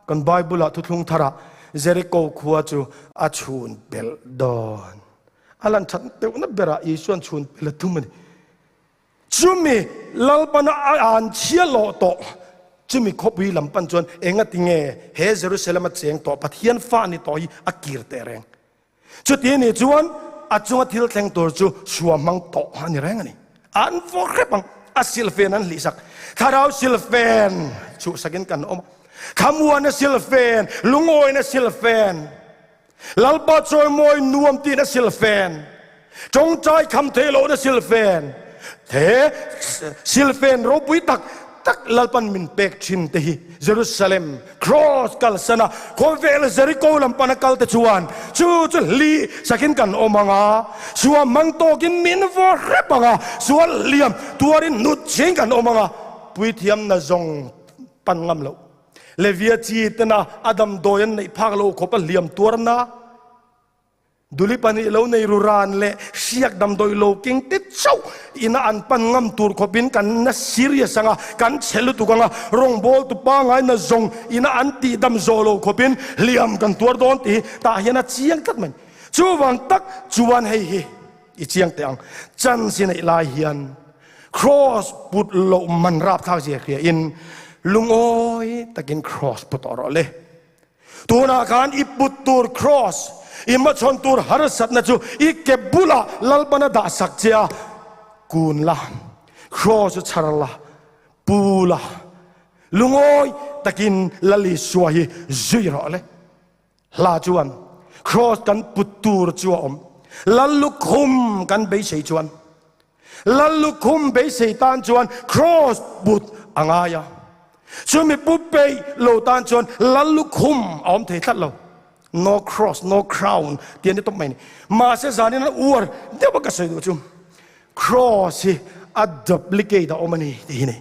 Speaker 1: กันไบเบิลทุกลุงทาระเจริโกขวาจูอาชูนเบลดอนอัลลันชัดเตอุนนับเบราอีส่วนชูนเบลทุมันจูมีลัลปนาอันเชียโลโตจุมีขบวิลำปันจวนเองติงเฮเยรูซาเล็มเสียงต่อปะเทียนฟ้านี่ต่ออีอักกิรเตเรงจุดที่นี่จวนอาจงทิลแทงตัวจูชัวมังต่อฮันนี่แรงนี่อันฟอร์เรบังอาศิลเฟนันลิสักถ้าเราศิลเฟนชูสักินกันอมคำวันศิลเฟนลุงโอยนะศิลเฟนลัลปาจอยมวยนวมตีนะศิลเฟนจงใจคำเทโลนะศิลเฟนเทศิลเฟนรูปวิตักตักลัลปันมินเป็กชินเตหิเยรูซาเล็มครอสกัลสนาโคเวลเจริโกลัมปันกัลเตจวนจูลีสักินกันโอมังอาชัวมังโตกินมินวอร์เรบังอาชัวเลียมตัวรินนุดเชงกันโอมังอาปุยเทียมนาจงปันงามโลเลวียจีตนาอดัมโดยันในภาคโลกขบเลียมตัวนาดุลิปันอีโลในรูรานเละเสียกดำโดยโลกิงติดเจ้าอินาอันปันงำตูร์ขบินกันนัสซีเรียสังกันเชลุตุกังรงโบลตุปางไงนัจงอินาอันตีดำโซโลขบินเลียมกันตัวโดนตีตาเห็นเชียงตัดมันจูวันตักจูวันเฮอีเชียงเตียงจันสินไอลายเฮียนครอสปุดโลมันราบท้าเสียเขียอินลุงโอยตะกินครอสปุดอรอเลยตัวนาการอิปุดตูร์ครอสอิมาชนตัวฮาร์สัตนะจูอีเก็บบุลาลัลปนาดาสักเจียกูนลานครอสชาร์ลาปูลาลุงโอยตะกินลลิสวายจุยรอเลยลาจวนครอสกันปุตตูร์จวอมลัลลุคุมกันเบย์จวนลัลลุคุมเบย์ตานจวนครอสบุตอ่างายาช่วยมีปุ๊บเบย์โลตานจวนลัลลุคุมอมเททัดเราno cross no crown เตียนที่ต้องไม่มาเสียสารนี่นะอวดเดี๋ยวมันก็ใส่ดูจุ่ม cross อัดดับลิเกตออกมานี่ทีนี้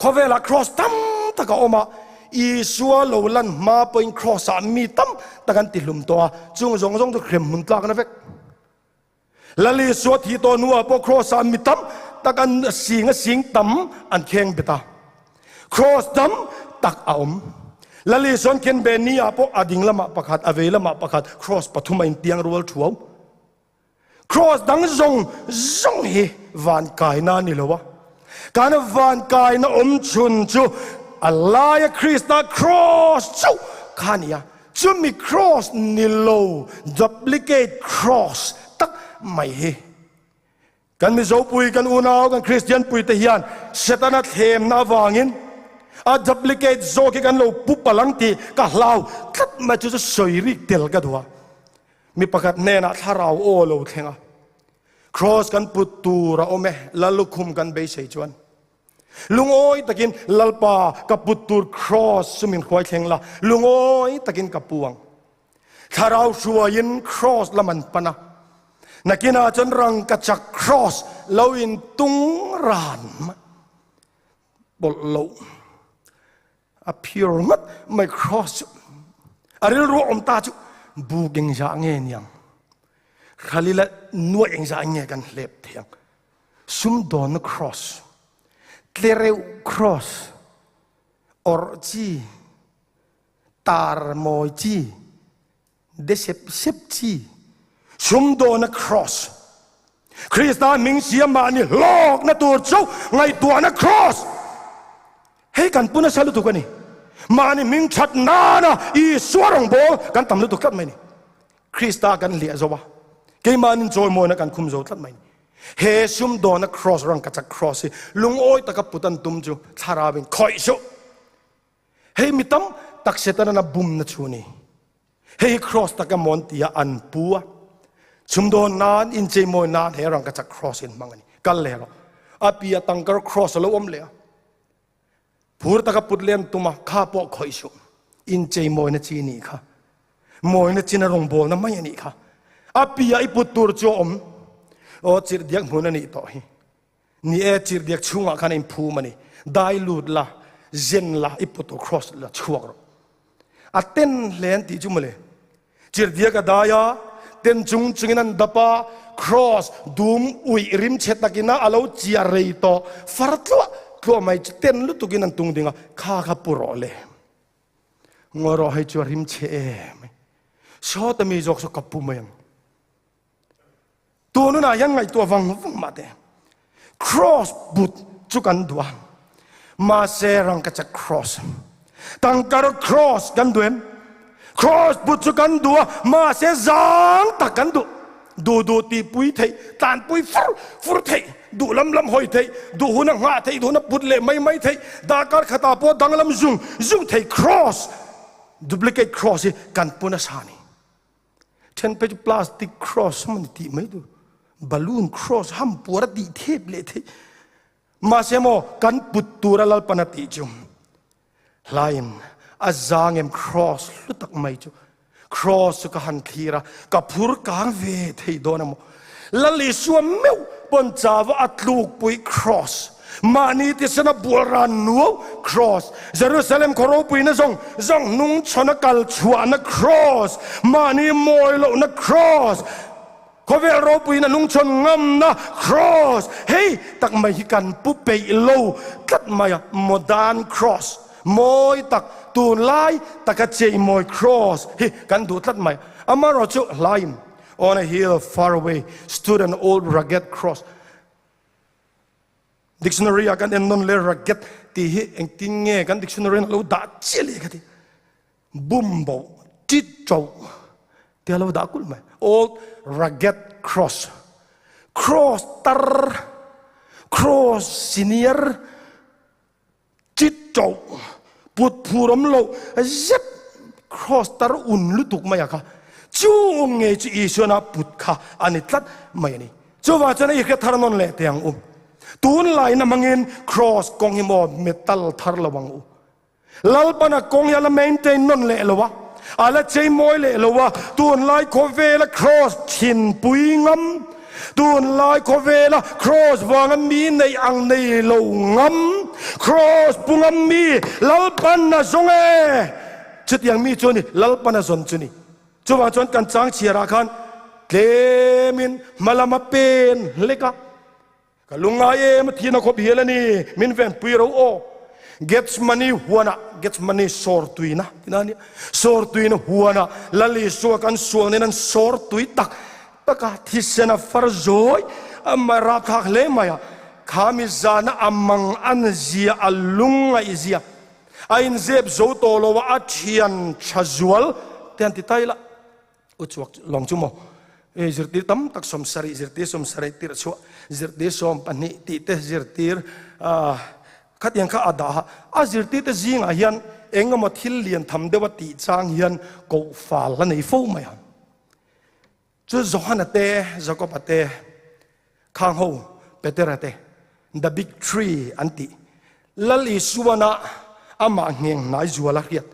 Speaker 1: ขอเวลา cross ตั้มตะกออกมาอีสัวโลลันมาเป็น cross สามีตั้มตะกันติดลุมตัวจุงจงตัวเคลมมุนตากันนะเฟกละลีสัวที่ตัวนัวพวก cross สามีตั้มตะกันสิงตั้มอันเข่งเบตา cross ตั้มตักเอาละลีส่วนเคนเบนีอาพวกอดิ่งละมาประคัดอเวละมาประคัด cross ปฐุมอินเตียงรัวทัว cross ดังจงเฮวันกายนานี่เหรอวะการวันกายน่ะชุนจูอัลลอฮ์คริสต์ cross จูขานี่ะจูมี cross นี่โล duplicate cross ตักไม่เฮกันมีโจปุยกันอุณาวกันคริสเตียนปุยเทียนเซตานัดเทมนาวางินduplicate โจกิกันโลปุปลังตีกะลาวคัดมาจะสวยริกเตลกันดัวมีประกาศแน่นะถ้าเราโอ้โลเทงะ cross กันปุตตูเราโอเมลลุคุมกันเบสจวนลุงโอ้ยตะกินลลปากับปุตตู cross สมิงควายเทงละลุงโอ้ยตะกินกับปวงถ้าเราช่วยยิน cross ละมันปนะนักกินอาจนรังกัจจ cross เราอินตุงรานบทโลappear มัดไม่ cross อะไรรู้อมตาจุบูกิงจางเงียงขลิละนัวเองจางเงียกันเล็บเทียงซุ่มโดน cross เทเรว cross อร์จีตาร์โมจีเดเซปจีซุ่มโดน cross คริสต์มิงเสียมานี่โลกนะตัวเจ้าไงตัวนะ cross ให้กันปุณณสลุตุกันนี่มานี่มิงชัดนานะอีสวรงโบกันตำลุตุกันไหมนี่คริสต์กันเลี้ยจวะเกี่ยมันจอยมวยนะกันคุมโจทัดไหมเฮซุมโดน cross รังกัจจ cross ลุงโอ้ยตะกับปุตันตุมจูชาราบินคอยชูเฮมิตัมตักเสตันนะบุมนะชูนี่เฮ cross ตะกับมอนตีอันปัวซุมโดนนานอินเจมวยนานเฮรังกัจจ cross อินมังนี่กันเลยหรออาปียตังกัร cross แล้วอมเลยพูดตะกับปุตเลียนตุมาข้าปอกคอยชูอินเจมวยนะจีนี่ค่ะมวยนะจีนรงโบนะไม่ยันนี่ค่ะอาปียไอปุตตูร์จอมโอ้จิตเดียกมุนันนี่ต่อฮีนี่จิตเดียกช่วงขันอินพูมันนี่ได้ลูดละเจนละไอปุตตู cross ละช่วงอาเต้นเล่นตีจุ่มเลยจิตเดียกได้ยาเต้นจุงนันดับปะ cross ดูมอุยริมเชตกินะอาลูจีอารีโตฟาร์ตละตัวไม่เต้นลุตุกินันตุงดิงะข้าขับปุโรเลยงอรอให้จวริมเชมชอบแต่มีจอกสกับปุเมียงตัวนู้นยังไงตัววังมาเด cross บุตรจุกันดัวมาเซรังกัจ cross ตั้งการ cross กันด้วย cross บุตรจุกันดัวมาเซจังตักกันดูตีปุยเทตานปุยฟุรเทดูลำหอยเทดูหุ่นหาเทดูนับบุตรเล่ไม่เทดาการขตาปวดดังลำจุงเท cross duplicate cross กันปุณสานีเช่นเป็นพลาสติก cross มันตีไม่ดูบอลลูน cross ห้ามปวดตีเทปเลยเทมาเสโมกันปุตตูระลปนติจุมไลน์อาจางเอ็ม cross ลุตักไม่จู cross ก็หันทีระกับพูดกลางเวทีโดนโมละลิสวมเมวปนจาวอัตลูกปุย cross มานี่ที่สนบัวรันนัว cross เยรูซาเล็มขอรปุยนะจงนุ่งชนกัลชวนนะ cross มานี่มวยโลนะ cross ขอเวรปุยนะนุ่งชนงำนะ cross เฮ้ยตักไม่กันปุ๊บไปโลกัดมาโมดาน cross มวยตักตูนไล่ตักเจมวย cross เฮ้ยกันดูตัดไม่อามาเราจุไลน์ on a hill far away stood an old rugged cross dictionary akan non le rugged ti hi engtinge kan dictionary lo da chele kati bumbo titcho ti lo da kul mai old rugged cross tar cross senior titcho put puram lo zep cross tar un lutuk mai kaจูงเงจีอีชวนาปุตค่ะอันนี้ตัดไม่นี่จูว่าจะในอีกทารนนเละเตียงตูนไหลน้ำมังเงิน cross กองหิมอเมตัลทาร์ละวังลัลปนักกองยาละเมนเตนนนเละละวะอะไรเจมอยเละละวะตูนไหลโคเวละ cross ชินปุยงำตูนไหลโคเวละ cross วางมีในอังในโลงำ cross pungam mi lalpan na zonge chut yang mi choni lalpan na zon chuni chuwa chon kan chang chiara khan tlemin malama pen leka kalunga e mathina khop helani min ven puiro o gets money sor tuina tinani sor tuina huana lali so kan suang nenan sor tui tak taka thisena farzoi amara thak le maya khami zana amang anzia alunga izia ain zeb zo tolowa athian chazual ten ti taila uchwak longchumo zirtir tam tak som sari tir chua zirtir som pani ti te zirtir khat yang kha ada a zirtir te zinga hian engama thil lian tham dewa ti chang hian ko fal la nei fo mai chu zohana te zakopate khang ho peterate the big tree anti lali suwana ama ngeng nai zuala riat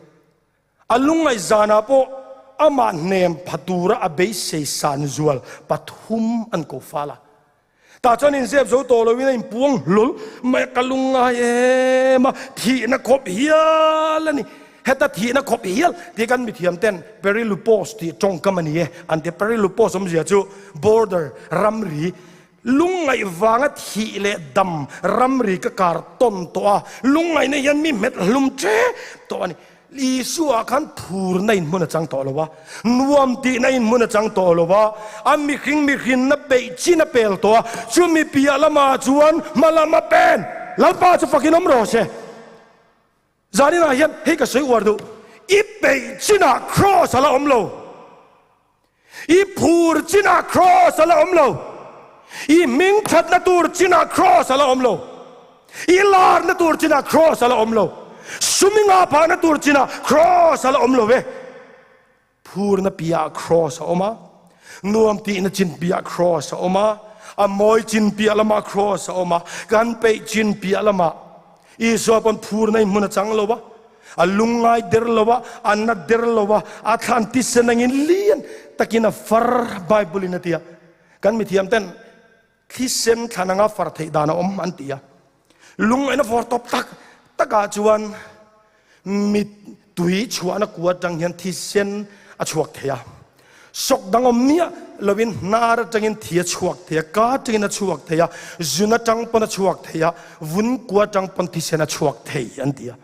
Speaker 1: alungai zana po ama nem phatura abei sei san zual pathum an ko fala ta chanin zeb zo to lowina in puang lul ma kalunga e ma thi na khop hialani heta thi na khop hial ti kan mi thiam ten perilupos ti chong kamani e ante perilupos som zia chu border ramri lungai wanga thi le dam ramri ka kar ton to a lungai ne yan mi met lum che to ani li suwa khan phur na in muna chang to lowa nuam ti na in muna chang to lowa ami khin na pe chi na pel to chu mi pia lama chuan malama pen lalpa chu fakin om ro se zani na hian he ka sei war do I pe chi na cross ala om lo I phur chi na cross ala om lo I ming that na tur chi na cross ala om lo I lar na tur chi na cross ala om lo suminga pa na tur chi na cross ala om lo ve phur na pia cross oma nuam ti na chin pia cross oma amoy chin pia lama cross oma gan pe chin pia lama I so pon phur na mun chang lo ba alungai der lo ba anna der lo ba atlantis nangin lian takina far bible na tia kan mi thiam ten khisen thananga far thei dana om antia lung ena for top tak taka chuan mit tui chuana kuwa tang hian thisen a chuak theya sok dangom nia lovin nar tangin thia chuak theya ka tangin a chuak theya zuna tang pon a chuak theya vun kuwa tang pon thisen a chuak thei antia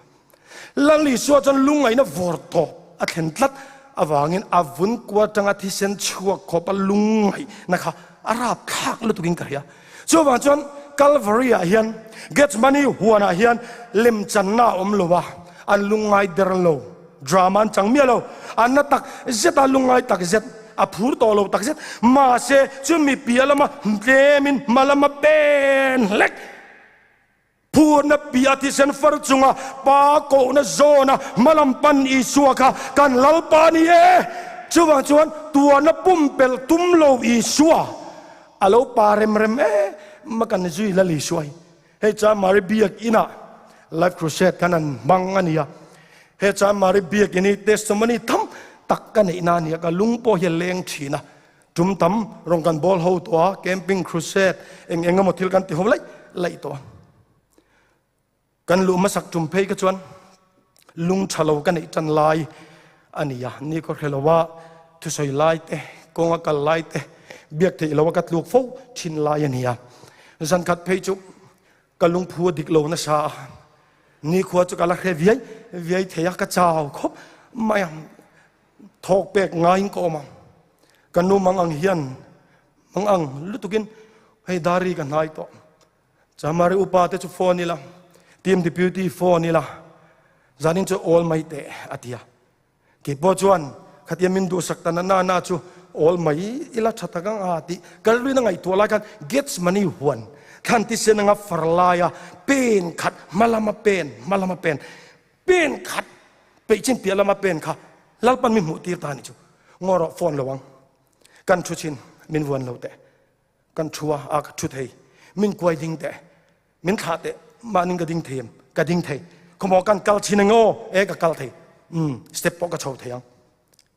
Speaker 1: lali so chan lung aina vor to a thlen tlat awangin avun kuwa tang a thisen chuak khopa lungai na kha arab khak lu tukin karya chuwa chon Calvary hian gets money huana hian lim channa omlowa an lungai derlo drama chang mialo an tak zeta lungai tak zet a phur to lo tak zet ma se chumi pialama temin malama ben lek phur na piati sen far chunga pa ko na zona malam pan I suaka kan lalpani e chuwang chuan tua na pumpel tumlo I suwa alo parem rem e makan zui lali suai he cha mari biak ina life crusade kanan mangania he cha mari biak ini testimony tham takkan ina nia ka lungpo he leng thina tum tam rong kan bol ho to camping crusade engam thil kan ti hom lai to kan lu masak tum phei ka chuan lung thalo kan ei chan lai ania ni ko khelawa thu soi lai te konga kal lai te biak thei lawa kat luk fo thin lai ania zan kat phei chu kalung phu dik lo na sa ni khwa chu kala khe viai theya ka chaw khop mayam thok pek ngai ko ma kanu mangang hian mangang lutukin hei dari kan hai to chamari upa te chu phone ni la team deputy phone ni la zanin chu all mai te atia ke po chuan khatia min du sakta na chu all mai ila thatakang ati kalri na ngai to la kan gets money huan kan ti sen nga farlaya pen khat malama pen khat pe chin pia lama pen kha lalpan mi mu tir ta ni chu ngoro phone lawang kan chu chin min wan lo te kan chua a ka chu thei min kwai ding te min kha te maning ka ding them ka ding thei khomo kan kal chin ngo e ka kal thei step po ka chho theyang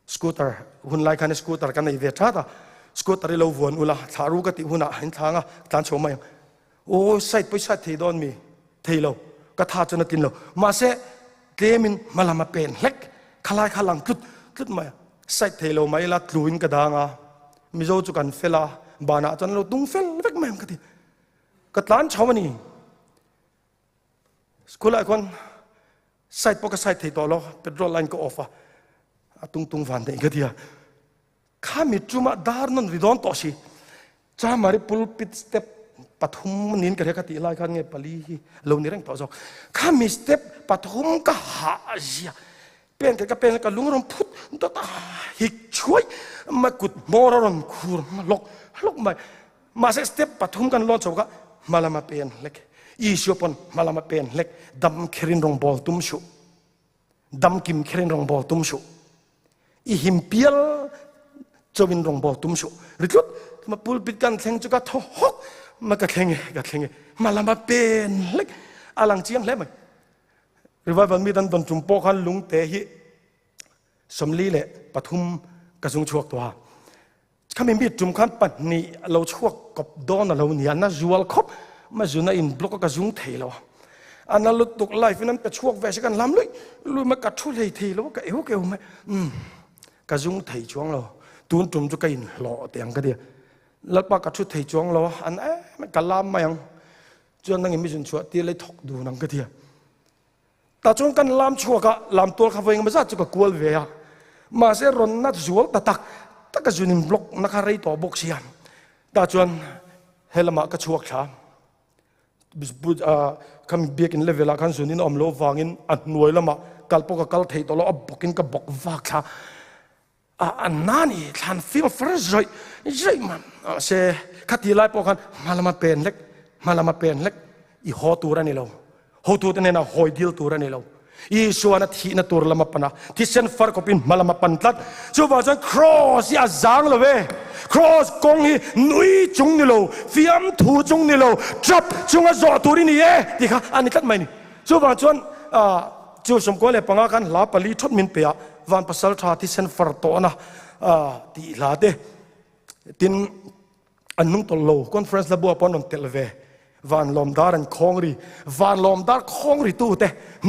Speaker 1: scooter hun lai kan scooter kan ei ve tha ta scooter lo won ula tharu ka ti huna hin thanga tan chho mai o site poi site thei don mi thei lo กระทาจนตินเรามาเสเกมินมาลามาเป็นเล็กขลายขลังกึดมาใส่เทโลไม่ละลุยนกระดางมิโซจุกันเฟลาบานาจนเราตุ้งเฟลเล็กแม่มกันทีกระตานชาวนี่สกุลไอคอนใส่ปกใส่เทตัวเราเป็นรถไลน์ก็ออฟตุ้งฟันเด็กกันทีข้ามีจุมาดาร์นันริดอนต่อสิจ้ามาริปุลปิดสเต็ปปฐมนินกันเรื่องที่ไล่กันเงี้ยปลีเราเนี่ยเร่งต่อจากข้ามีสเต็ปปฐมก็หาเสียเป็นกันเป็นกันลุงรำพุทธตัวตาหิกช่วยมากุดมอรอนคูรมาลกมาสเต็ปปฐมกันล้อจากมาลามาเป็นเล็กอีสิวปนมาลามาเป็นเล็กดำเครินรองบอลตุ้มชุดำกิมเครินรองบอลตุ้มชุอีหิมเปียลจวินรองบอลตุ้มชุริจุดมาปูลปิดกันแข่งจุกทหกมาก็แข่งมาลามาเป็นเล็กอลังเจียงเล็กไหมหรือว่าวันมีดันตนจุ่มโปขันลุงเตหิสมลีเละปฐุมกระสุงชวกตัวข้ามีจุ่มขันปันนี่เราชวกกับดอนเราเนี่ยน่าจวลครบมาจุน่าอินบล็อกกระสุงเทเราอันนั้นเราตกไลฟ์นั้นกระชวกแวชกันล้ำเลยลุยมากระชุเลยเทเราก็เอวเกลไหมกระสุงเทช่วงเราตูนจุ่มจุกอินหล่อเตียงก็เดียแล้วปากกระชุเทช่วงเราอันมันกระลามมายังจนนั่งยังไม่จนชัวตีเลยถกดูนั่งก็เดียแต่จนกันลามชัวก็ลามตัวเขาเองไม่ทราบจะก็กลัวเวียมาเสียรอนนัดจวลตักก็จุนิมบล็อกนักอะไรต่อบกเสียมแต่จนเฮลมาก็ชัวช้าบิสบุตคำเบียกินเลเวลกันจุนินอมโลวางินอันหน่วยละมากัลปกกัลเทตโลอับบกินกับบกวากช้าอันนั้นนี่ท่านฟิลฟรชใจมันเสขัดที่ไล่ปกันมาละมาเป็นเล็กอีหอตัวนี่เราหอตัวนี่นะหอยดิลตัวนี่เราอีส่วนที่นั่นตัวละมาปนะที่เส้นฟาร์กปินมาละมาปันตัดจูบว่าจะครอสยาจางเลยเว้ครอสกงฮีนุยจุงนี่เราฟิอัมทูจุงนี่เราจับจุงอ่ะจอตัวนี่ที่ข้าอันนี้ตัดไหมนี่จูบว่าจวนจูสมควรเลยปังกันลาปลีทุดมินเปียวันภาษาชาที่เส้นฟาร์โตนะที่ลาเดตินอันนุ่งตโลคอนเฟรนซ์ระบัวปอนนเตลเววันลมดารันคองรีวันลมดาร์คองรีตู้เต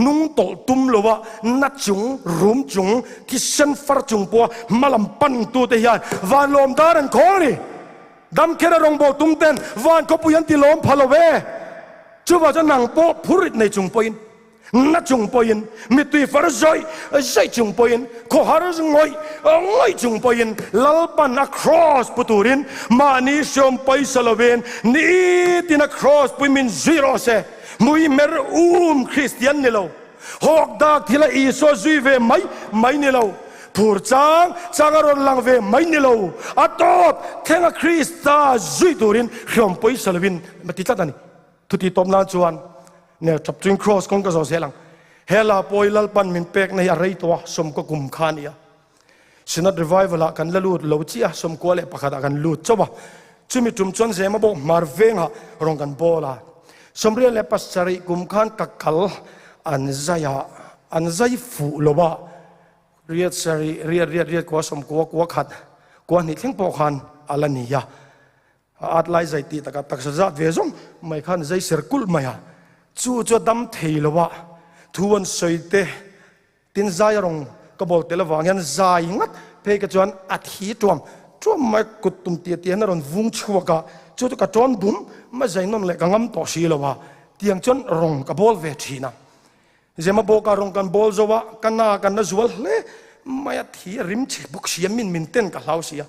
Speaker 1: นุ่งตลตุมโลวะนัดจุงรุมจุงที่เส้นฟาร์จุงปัวมาลำปันตู้เตยันวันลมดารันคองรีดำเคระรงโบตุมเตนวันก็ปุยันติลมพาลเวจู่ว่าจะนั่งโปพูริตในจุงปอยนัดจุงปอยมิตุยฟาร์ใจจุงปอยขอฮาร์จงอยจุงปอยลัลปันนักครอสปุตุรินมานิชมไปสลาเวนนี่ที่นักครอสปุยมินซีโรเซมุยเมรคริสเตียนนี่เราหอกดักที่ละอีโซซุยเวไม่นี่เราผู้จางรอนลังเวไม่นี่เราอัตโตแข่งคริสตาซุยตุรินชมไปสลาเวนมาติดตัดนี่ทุติตบนาจวนเนี่ยจับจุงครอสคงก็จะเสียหลังเฮลาปอยลัลปันมินเป็กในอะไรตัวสมก็กุมขานี่สินัดรีไวฟ์ละกันละลูดลูจีสมควรเลยปะขัดกันลูดจ้าวะจุมีจุมชนเสมาบอกมาร์เวงฮะรองกันโบลาสมเรียนเลยปัสสริกุมขานกักขัลอันใจฟูโลบะเรียดสริเรียดกว่าสมกว่าขัดกว่านี่ทิ้งปอขันอัลนี่ยาอัดไล่ใจตีตะกัดตักษะเวซงไม่ขันใจเสือกุลไม่ฮะจู่ดำเทลวะทวนสวยเตตินใจรงก็บอกเตลวางันใจงัดเพกจวนอัฐิจวมไม่กุตุมเตียนนรนวุ้งชัวกะจู่ก็จวนบุ้มไม่ใจนนเล็กงัมต่อชีลวะเตียงจนรงก็บอลเวทีนะจะมาบอกการรงกันบอลจวะกันนากันนะจวลเล่ไม่อัฐิริมชิบุกเสียมินเต้นกับเราเสีย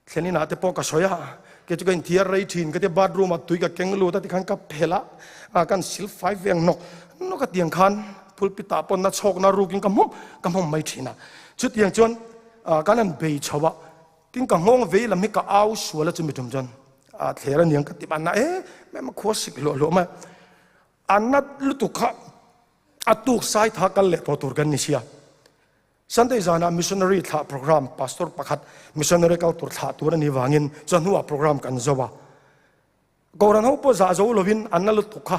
Speaker 1: แค่นี้นะแต่พอก็สวยฮะก็จะกันที่อะไรทีนก็จะบาดรูมาตุยกับแกงลูแต่ที่ขันกับเพละกันสิลไฟเวียงนกก็เตียงขันพุลปิตาปนนัดโชกนารูกินกับมุมไม่ทีนะชุดเตียงจนกันนั้นเบยชาวะกินกับงงเวลามีกับเอาชัวแล้วจะมีจุ่มจนเทระเนียงกับติบันนะแม่มาขวสิกหล่อมาอันนั้นลุตุขะตุกไซทักกันเละตัวกันนิเชียสันติจานะมิชชันนารีท่าโปรแกรมพาสตอร์ประคัดมิชชันนารีเขาตัวท่าตัวนี้วางินจนหัวโปรแกรมกันจวะก่อนเขาพอจะจะลวินอันนั้นลุตุขะ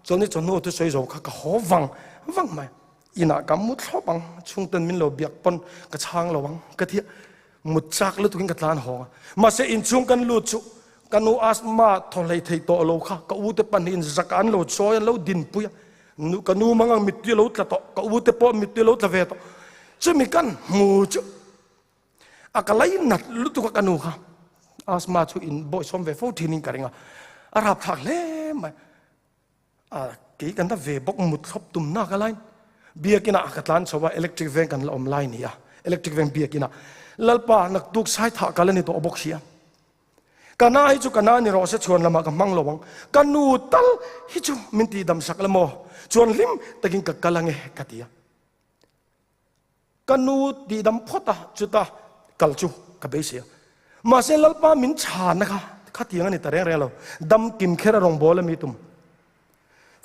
Speaker 1: จนนี้จนหัวตัวใช้จวะก็หัววังไหมอินักมุดชอบบังช่วงต้นมินเราเบียกปนกระช่างเราวังกระเทียมุดจากลุตุกินกระลานหัวมาเสียอินช่วงกันลุตุกันอุอาสมาทอเลยเทโตโลค่ะก็อุตปันอินจักอันเราช่วยเราดินปุย nu kanu mangang mittu lo tla to ka u te po mittu lo tla ve to chumi kan mu chu akalai nat lu tu ka kanu kha asma chu in boy som ve fo thinin karinga arab thak le mai ki kan ta ve bok mut khop tum na ka lain bia kina akatlan sowa electric van kan la online ya electric van bia kina lalpa nak tuk sai tha kalani to obok sia kana hi chu kana ni ro se chuan lama ka mang lowang kanu tal hi chu minti dam sak lamo chuan lim takin ka kalange katia kanu di dam phota chuta kalchu ka besia ma se lalpa min cha na kha khatiang ani tare re lo dam kim khera rong bol mi tum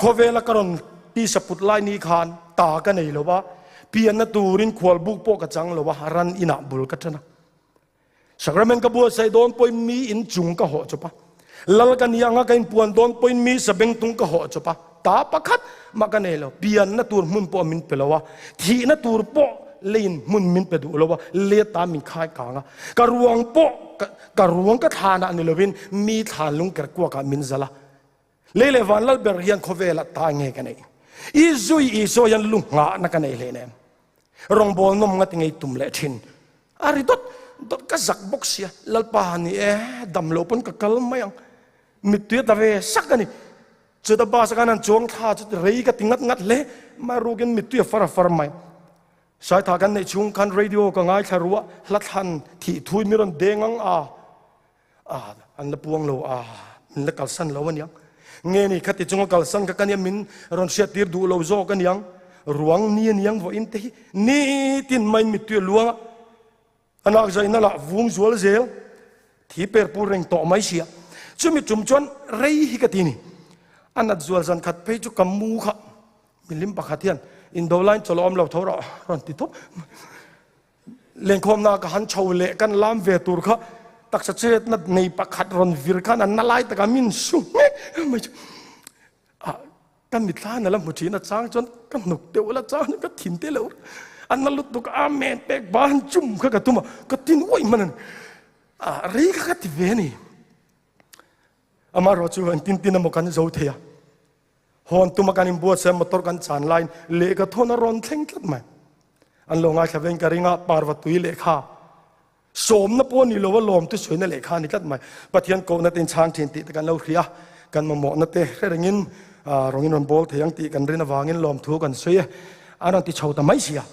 Speaker 1: khovela karon ti saput lai ni khan ta ka nei lo ba pian na turin khwal buk po ka chang lo ba ran ina bul ka thana Sakramen ka buat say don point mi in chung ka ho chopa lal kan yang ka in puan don point mi sabeng tung ka ho chopa ta pakhat makanelo pian na tur mun po min pelawa thi na tur po lein mun min pedu lowa le ta min khai ka nga karuang po karuang ka thana ni lovin mi than lung ker kwa ka min zala lele van lal ber hian khovela ta nge ka nei i zui i so yan lung nga na ka nei le ne rong bol nom nga tingai tum le thin ari dot ka zak box ya lalpa ni dam lo pon ka kal mayang mittu ta ve sakani chuda ba sakanan chong tha chu rei ka tingat ngat le ma rogen mittu far mai sai tha kan nei chung kan radio ka ngai tharua hlathan thi thui miron dengang an la puang lo min la kal san lo wan yang nge ni khati chung kal san ka kan min ron sia tir du lo zo kan yang ruang ni yang vo in te ni tin mai mittu luanga anak zai na la vung zual zel thi per pu reng to mai sia chumi chum chon rei hi ka ti ni anat zual zan khat pe chu kam mu kha milim pakhatian in do line cholom lo thora ron ti thop leng khom na ka han chho le kan lam ve tur kha tak sa chet na nei pakhat ron vir khan an na lai ta ka min su mai kan mit thla na lam mu thi na chang chon kan nuk te wala chang ka thin te lo an na lut tuk amen pek ban chum kha ka tuma ka tin oi manan rei kha ti ve ni amaro chu an tin mo kan zo thea hon tuma kan imbuat sem motor kan chan line le ka thona ron thleng tlat mai an lo nga khaveng ka ringa parvatui le kha som na pon ni lo wa lom tu soina le kha ni tlat mai pathian ko na tin chan thin ti kan lo khria kan mo na te rengin rongin ron bol theyang ti kan rina wangin lom thu kan soye anan ti chho ta mai sia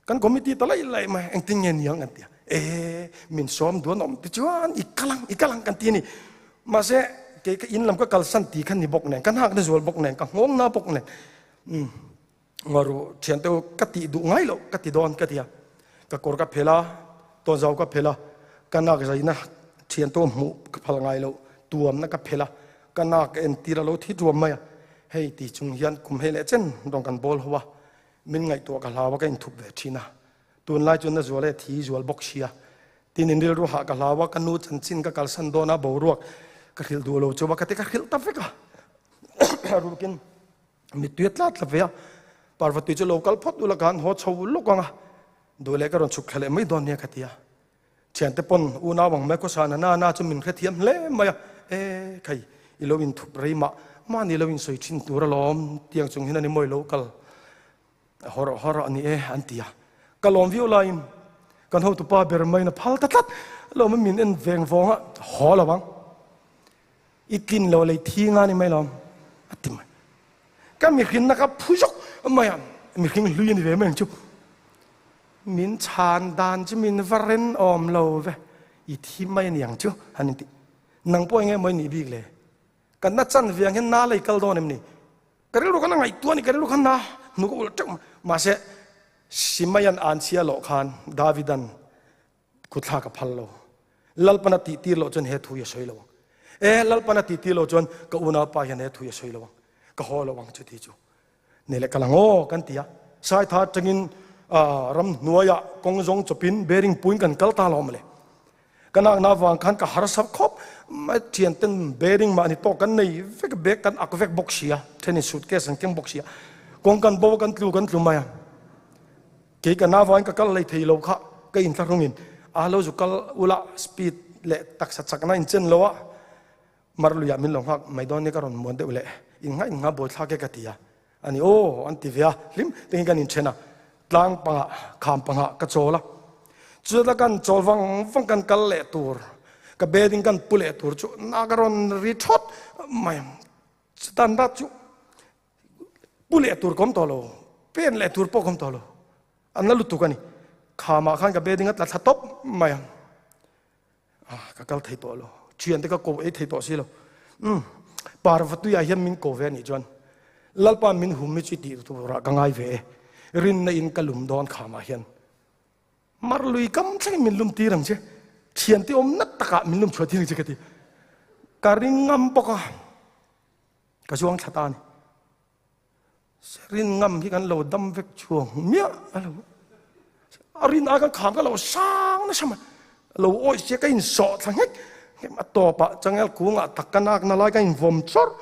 Speaker 1: kan committee talai lai mai ang tin ngen yang an tia min som duan om ti chuan ikalang kan ti ni ma se ke in lam ka kal san ti khan ni bok nen kan hak na zol bok nen ka ngom na bok nen ngaru thian te ka ti du ngai lo ka ti don ka tia ka kor ka phela to zau ka phela kana ka zaina thian to mu ka phal ngai lo tuam na ka phela kana ka en ti ra lo thi tuam mai hei ti chung hian kum hele chen dong kan bol hawa min ngai to ka lawa ka in thup ve thina tun lai chun na zole thi zual bok sia tin in ru ha ka lawa ka nu chan chin ka kal san do na bo ruak ka khil du lo choba ka te ka khil ta fe ka rukin mi tuet lat la ve parvati che local phot ula kan ho chho lu ka nga dole ka ron chuk khale mai don ne ka tia chen te pon u na wang me ko sa na chu min kha thiam le ma kai i lo in thup rei ma ni lo in soi chin tur lom tiang chung hin ani moi local horo ani antia kalom view line kan ho tu pa ber mai na phal tat lo ma min en veng vonga ho la bang ikin lo le thi nga ni mai lom atim ka mi khin na ka phujok ma ya mi khin lu ni ve meng chu min chan dan chi min varen om lo ve i thi mai ni yang chu hanin ti nang po nge moi ni bi le kan na chan viang hen na le kal don em ni ka ru kan ngai tu ni ka ru kan na nu ko ul tek ma se simayan an sia lo khan davidan kutha ka phal lo lalpana ti lo chon he thu ya soi lo lalpana ti lo chon ka una pa yan he thu ya soi lo ka ho lo wang chu ti chu ne le kalango kan tia sai tha changin ram nuaya kong zong chopin bearing puin kan kal ta lo male kana na wang khan ka har sab khop ma thian ten bearing ma ni to kan nei vek bek kan ak vek boxia theni suitcase an kem boxia kong kan bo kan tlu maya ke ka na wang ka kal lai thei lo kha ka in tharungin a lo zu kal ula speed le tak sa chakna in chen lo marlu ya min lo hak mai don ni ka ron mon de ule in nga bo thla ke ka tia อันนี้โอ้อันที่เวียลิมเป็นกันอินเชนะต่างปังขามปังกระโจละจุดละกันโจลฟังกันกัลเลตูร์กับเบดิงกันปุเลตูร์จุนักรอนริชอดไม่สตันดัดจุปุเลตูร์คอมตอโลเป็นเลตูร์ปอคอมตอโลอันนั้นลุตุกันนี่ขามาขันกับเบดิงกันตัดทับไม่ก็กัลไทยตัวโลเชียนที่ก็โกเอไทยตัวสิโลปาร์วัตุยาเฮียมินโกเวนี่จวนลัลปามินหุมิจิตีตัวรักง่ายเวรินในอินกัลุมดอนขามาเฮียนมารลุยกำใช่มินลุมตีรังเชเชียนที่อมนัตตะกะมินลุมชวดที่นึงเจกันทีการิงำปกะกระช่วงชะตานี่รินงำที่กันเราดำเวกช่วงเมียอะไรรินอากันขามกันเราสร้างนะใช่ไหมเราโอ้ยเสียกันสอดทั้งเฮกมาต่อปะจังเอลกูงะตักกันนักนาลายกันวอมชอร์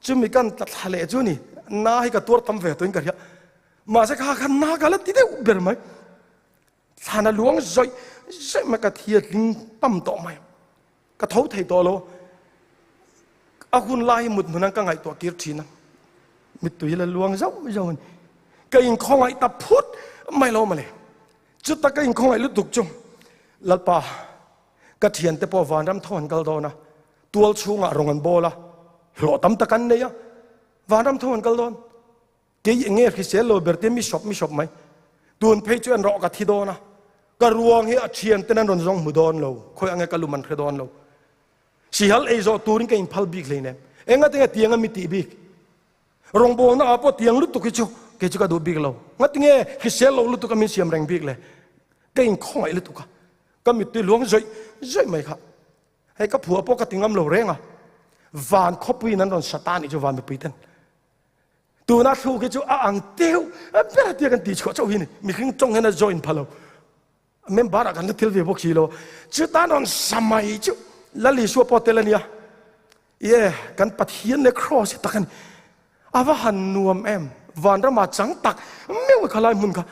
Speaker 1: จุมีกันตัดทะเลจุนี่น่าให้กับตัวทำเวตัวนี้กันเยอะมาสักหากันนักกันแล้วที่เดียวเบอร์ไหมฐานะหลวงใจมากระเทียลิงปั๊มต่อไหมกระทบไทยตัวเราอาคุณไล่หมดเหมือนนั่งกังไงตัวกีร์ชีนะมิตุยละหลวงเจ้านี่ก็ยิงของไอ้ตาพุทธไม่รู้มาเลยจุดตะก็ยิงของไอ้ลุตุกจงลัลปากระเทียนแต่พอวานรำทอนกัลโดนะตัวชูงะรงอันโบละหล่อตั้มตะกันเนี่ยวานรำทอนกัลโดนเกี่ยงเงี้ยคือเสียโลเบอร์เตมีช็อปไหมตัวเพจจวนรอกระทิโดนะกระรวงเฮียเชียนแต่นั้นรอนจงมุดอนเราคอยอังเงกัลุมันเคดอนเราสิฮัลเอโซตูริงก็อินพัลบิกเลยเนี่ยเองก็ตั้งแต่เตียงมิติบิกรงโบนะอาปเตียงลุตุกิจูเกจูก็ดูบิกเรางั้นตั้งแต่คือเสียโลลุตุก็มีเสียมแรงบิกเลยก็อินข้องไอ้ลุตุกะก็มีตัวหลวงใจไหมครับให้กับผัวปกติงำเราเร่งอ่ะวานคบวีนั้นรอนสตาร์นี่จะวานไปปีเต้นตัวนักสู้ก็จะอ่างเตี้ยวเป็นเตียกันตีชัวเจ้าหินมีครึ่งจงให้น่าจอยน์พะโลเมมบาร์กันที่เทลวีบอกสิโลจุดนั้นสมัยจุลลิชัวปอเตลเนี่ยกันปัดเฮียนในครอสตักันอาว่าหันนวมวันเรามาจังตักไม่ว่าขลายมุนค่ะ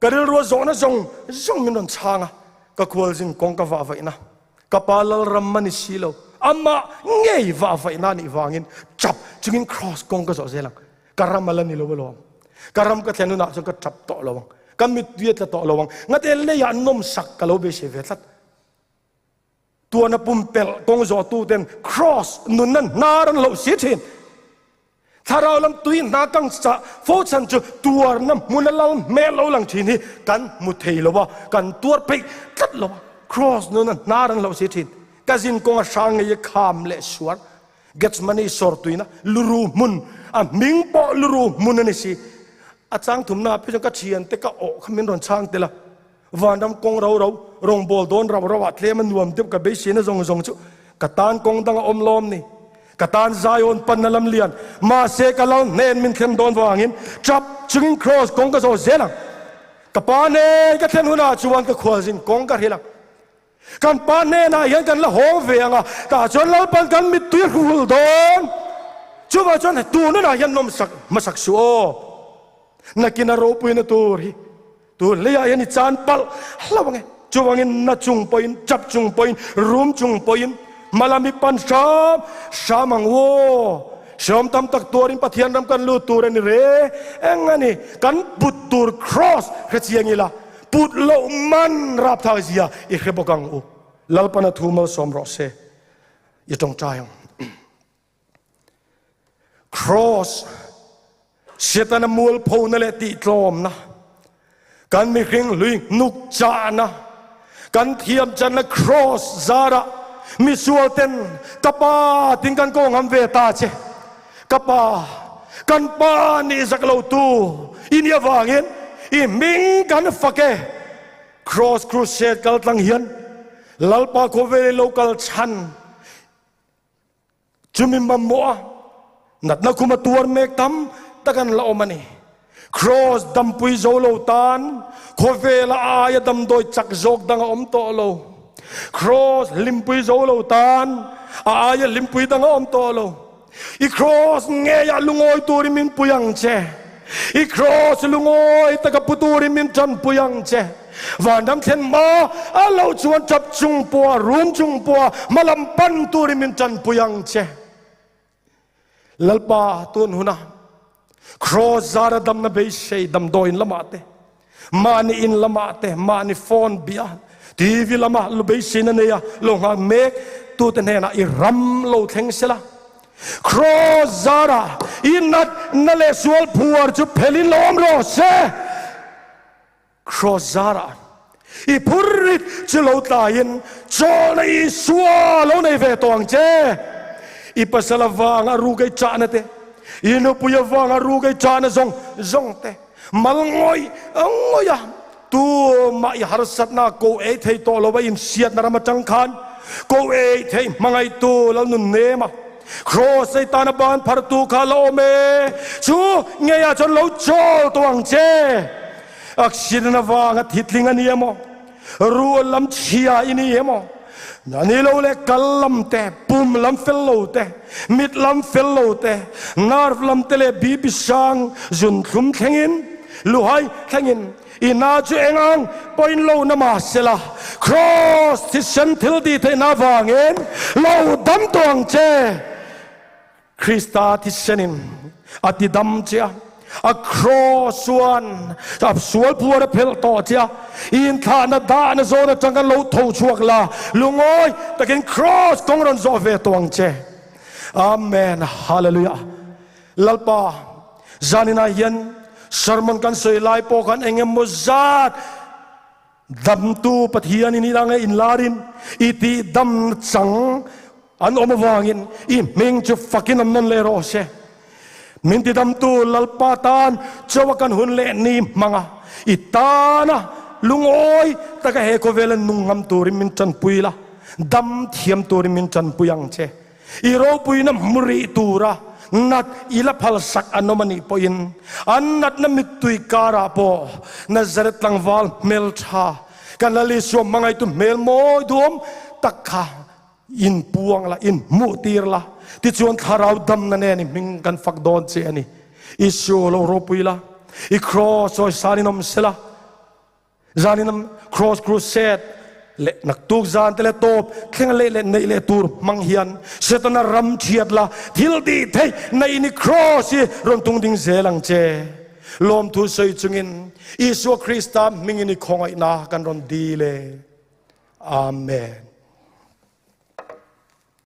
Speaker 1: ก็เรื่องรัวจงนะจงมินนช่างอ่ะก็ควรจึงกงกับว่าไว้นะกับปาลรำมันสิโลอามาเงยว่าไว้นั่นอีวางินจับจึงครอสกงก็จะเสียหลังการำมาลันนี่เราไม่รู้การำก็แทนุนะจงก็จับต่อเราก็มิดเวียดต่อเรางั้นเอเลียนนมสักก็เราเบสเวทัดตัวนับปุ่มเปลกงจอตูเต็นครอสนุนนั้นนารันเราเสียทีถ้าเราลำตุยนากังจะโฟชันจะตัวนั้นมุนเราเมลเราหลังทีนี้กันมุทเทลว่ากันตัวไปกัดเราครอสนุนนั้นนารันเราเสียทีก็จินกงช่างยังขามเลสวรเกตมันนี่สอร์ตุยนะลูรูมุนมิงปอลูรูมุนนี่สิอาจารย์ถุมนาพี่จงก็เชียนแต่ก็โอ้ขมิ้นรอนช่างเตละวันดำกงเรารองบอลโดนเราวัดเลี้ยมันรวมเทียบกับเบสเชนจงจุกตานกงดังอมลมนี่กตานไซออนปันนลำเลียนมาเสกเราเน้นมินเข้มโดนวางินจับจึงครอสกงก็โซเซลังกับปานเน่ก็เทนหัวหน้าจวนก็ขวาจินกงก็เฮลังกันปานเน่น่ะยังกันละหงเวียงอ่ะแต่จนเราปันกันมิตุยหุ่นโดนชัวจนตัวนั่นน่ะยังนมสักมาสักชัวนักกินอารูปุยนตัวเลี้ยยันจานปัลแล้วว่าไงจวงินนัดจุงปอยน์จับจุงปอยน์รูมจุงปอยน์มาลามิปันชามังโวชมตำตักตัวริมปะเทียนรำกันลูตัวนี่เร่เอ็งอันนี้กันปุตตัวครอสเขจียงิละปุตโลมันรับทางเสียอีกเขบกังอูลลปนัทูมาสมรสเซยจงใจครอสเชตันมูลพูนั่นแหละติดลมนะกันมีครึ่งลุยนุกจานะกันเทียมจันนะครอสซาระมีส่วนเต็นกปาทิ้งกันโกงอัมเวตาเชกปากันปานี่สักเหล่าตูอินยาวางินอิมิงกันฟักเกครอสครูเซตกัลตังเฮียนลัลปาโคเวโลกัลชันจุมิมบัมมัวนัดนักคุมาตัวเมกตัมตะกันละอมันนี่ครอสดัมปุยโซโลตันโคเวลาอายดัมโดยจักจกดังอมโตโลครอสลิมปุยโซโลตันอายลิมปุยดังอมโตโลอีครอสเงียลุงโอยตัวริมินปุยังเจอีครอสลุงโอยตะกับปุตูริมินจันปุยังเจวันดำเทนมาเราชวนจับจุงปัวรุมจุงปัวมาลำปันตัวริมินจันปุยังเจลัลปาตุนหุนะ ครอซาระดำนาเบยเชยดำโดยละมาเตมานีอินละมาเตมานีฟอนเบียทีวีละมาลุเบยเชนันเนียลงหาเมกตูเตเนนะอิรัมโลเทงเสละครอซาระอินัดนั่นเลสวลพัวจุเพลินลอมโรเซครอซาระอีพุริจะโลตายินจอในสวาโลในเวตองเจอีปัสลาวางอารูกไอจานเตอีนุปุยวางอารูกไอจานซงเตมัลงอยตัวมาอิฮาร์สัตนาโกเอเทโตโลวาอินเสียดนารมาจังคันโกเอเทมังไอตัวแล้วนุนเนมาครอสไอตานบานพาร์ตูคาโลเมชูเงียจนเราโจตัวงเจอักษิรนาวางทิดลิงอันนี้มั้งรัวลำเชียอินี่มั้งนั่นนี่เราเล็กกัลลำเตะปุ่มลำเฟลโลเตะมิดลำเฟลโลเตะนาร์ฟลำเตเลบีบิชังจุนทุ่มแข่งอินลุไฮแข่งอินอินาจูเองอังปอยโลนามาเสละครอสที่ฉันทิลดีเทนาวางเงินเราดำตัวงเจคริสตาที่ฉันินอติดำเจ้าอัครสวนจับสวลพัวเพลต่อเจ้าอินทานาดานโซนจังกันเราทูชวกลาลุงโอยตะกินครอสกงรันโซเวตวงเจอาเมนฮาเลลูยาลัลปาจานินายันสรมันกันสวยลายปอกันเองมุจัดดำตูปะเทียนินิรังอินลารินอิติดำจังอันอมวางินอิมิงจุฟักินนันเลโรเชมินติดำตูลัลปาตานจวกันหุนเลนีมังอิตานะลุงโอยตะกะเฮโคเวลนุงงำตูริมินจันปุยละดำเทียมตูริมินจันปุยังเชอีโรปุยนะมุริตูระนัดอิลพัลสักอันนมันอีปอินอันนัดนมิตุยการาโปนัซเรตลังวาลเมลชากันละลิสวมมังไอตุเมลโมยดวมตักขาอินปวงละอินมุตีรละที่ชวนคาราวดำนั่นเองมิงกันฟักโดนเจนี่อิชูโลโรปุยละอีครอสโอยสานินมเสละจานินมครอสครูเซตเละนักตุกจานเตเลโตบแข่งเละในเละตูร์มังเฮียนเสตนารัมเชียดละทิลดีเทในนิครอสรวมตุงดิงเซลังเจลมทูเซยจุงินอิสุคริสต์มิงนิคงไอนากันรอนดีเลยอาเมน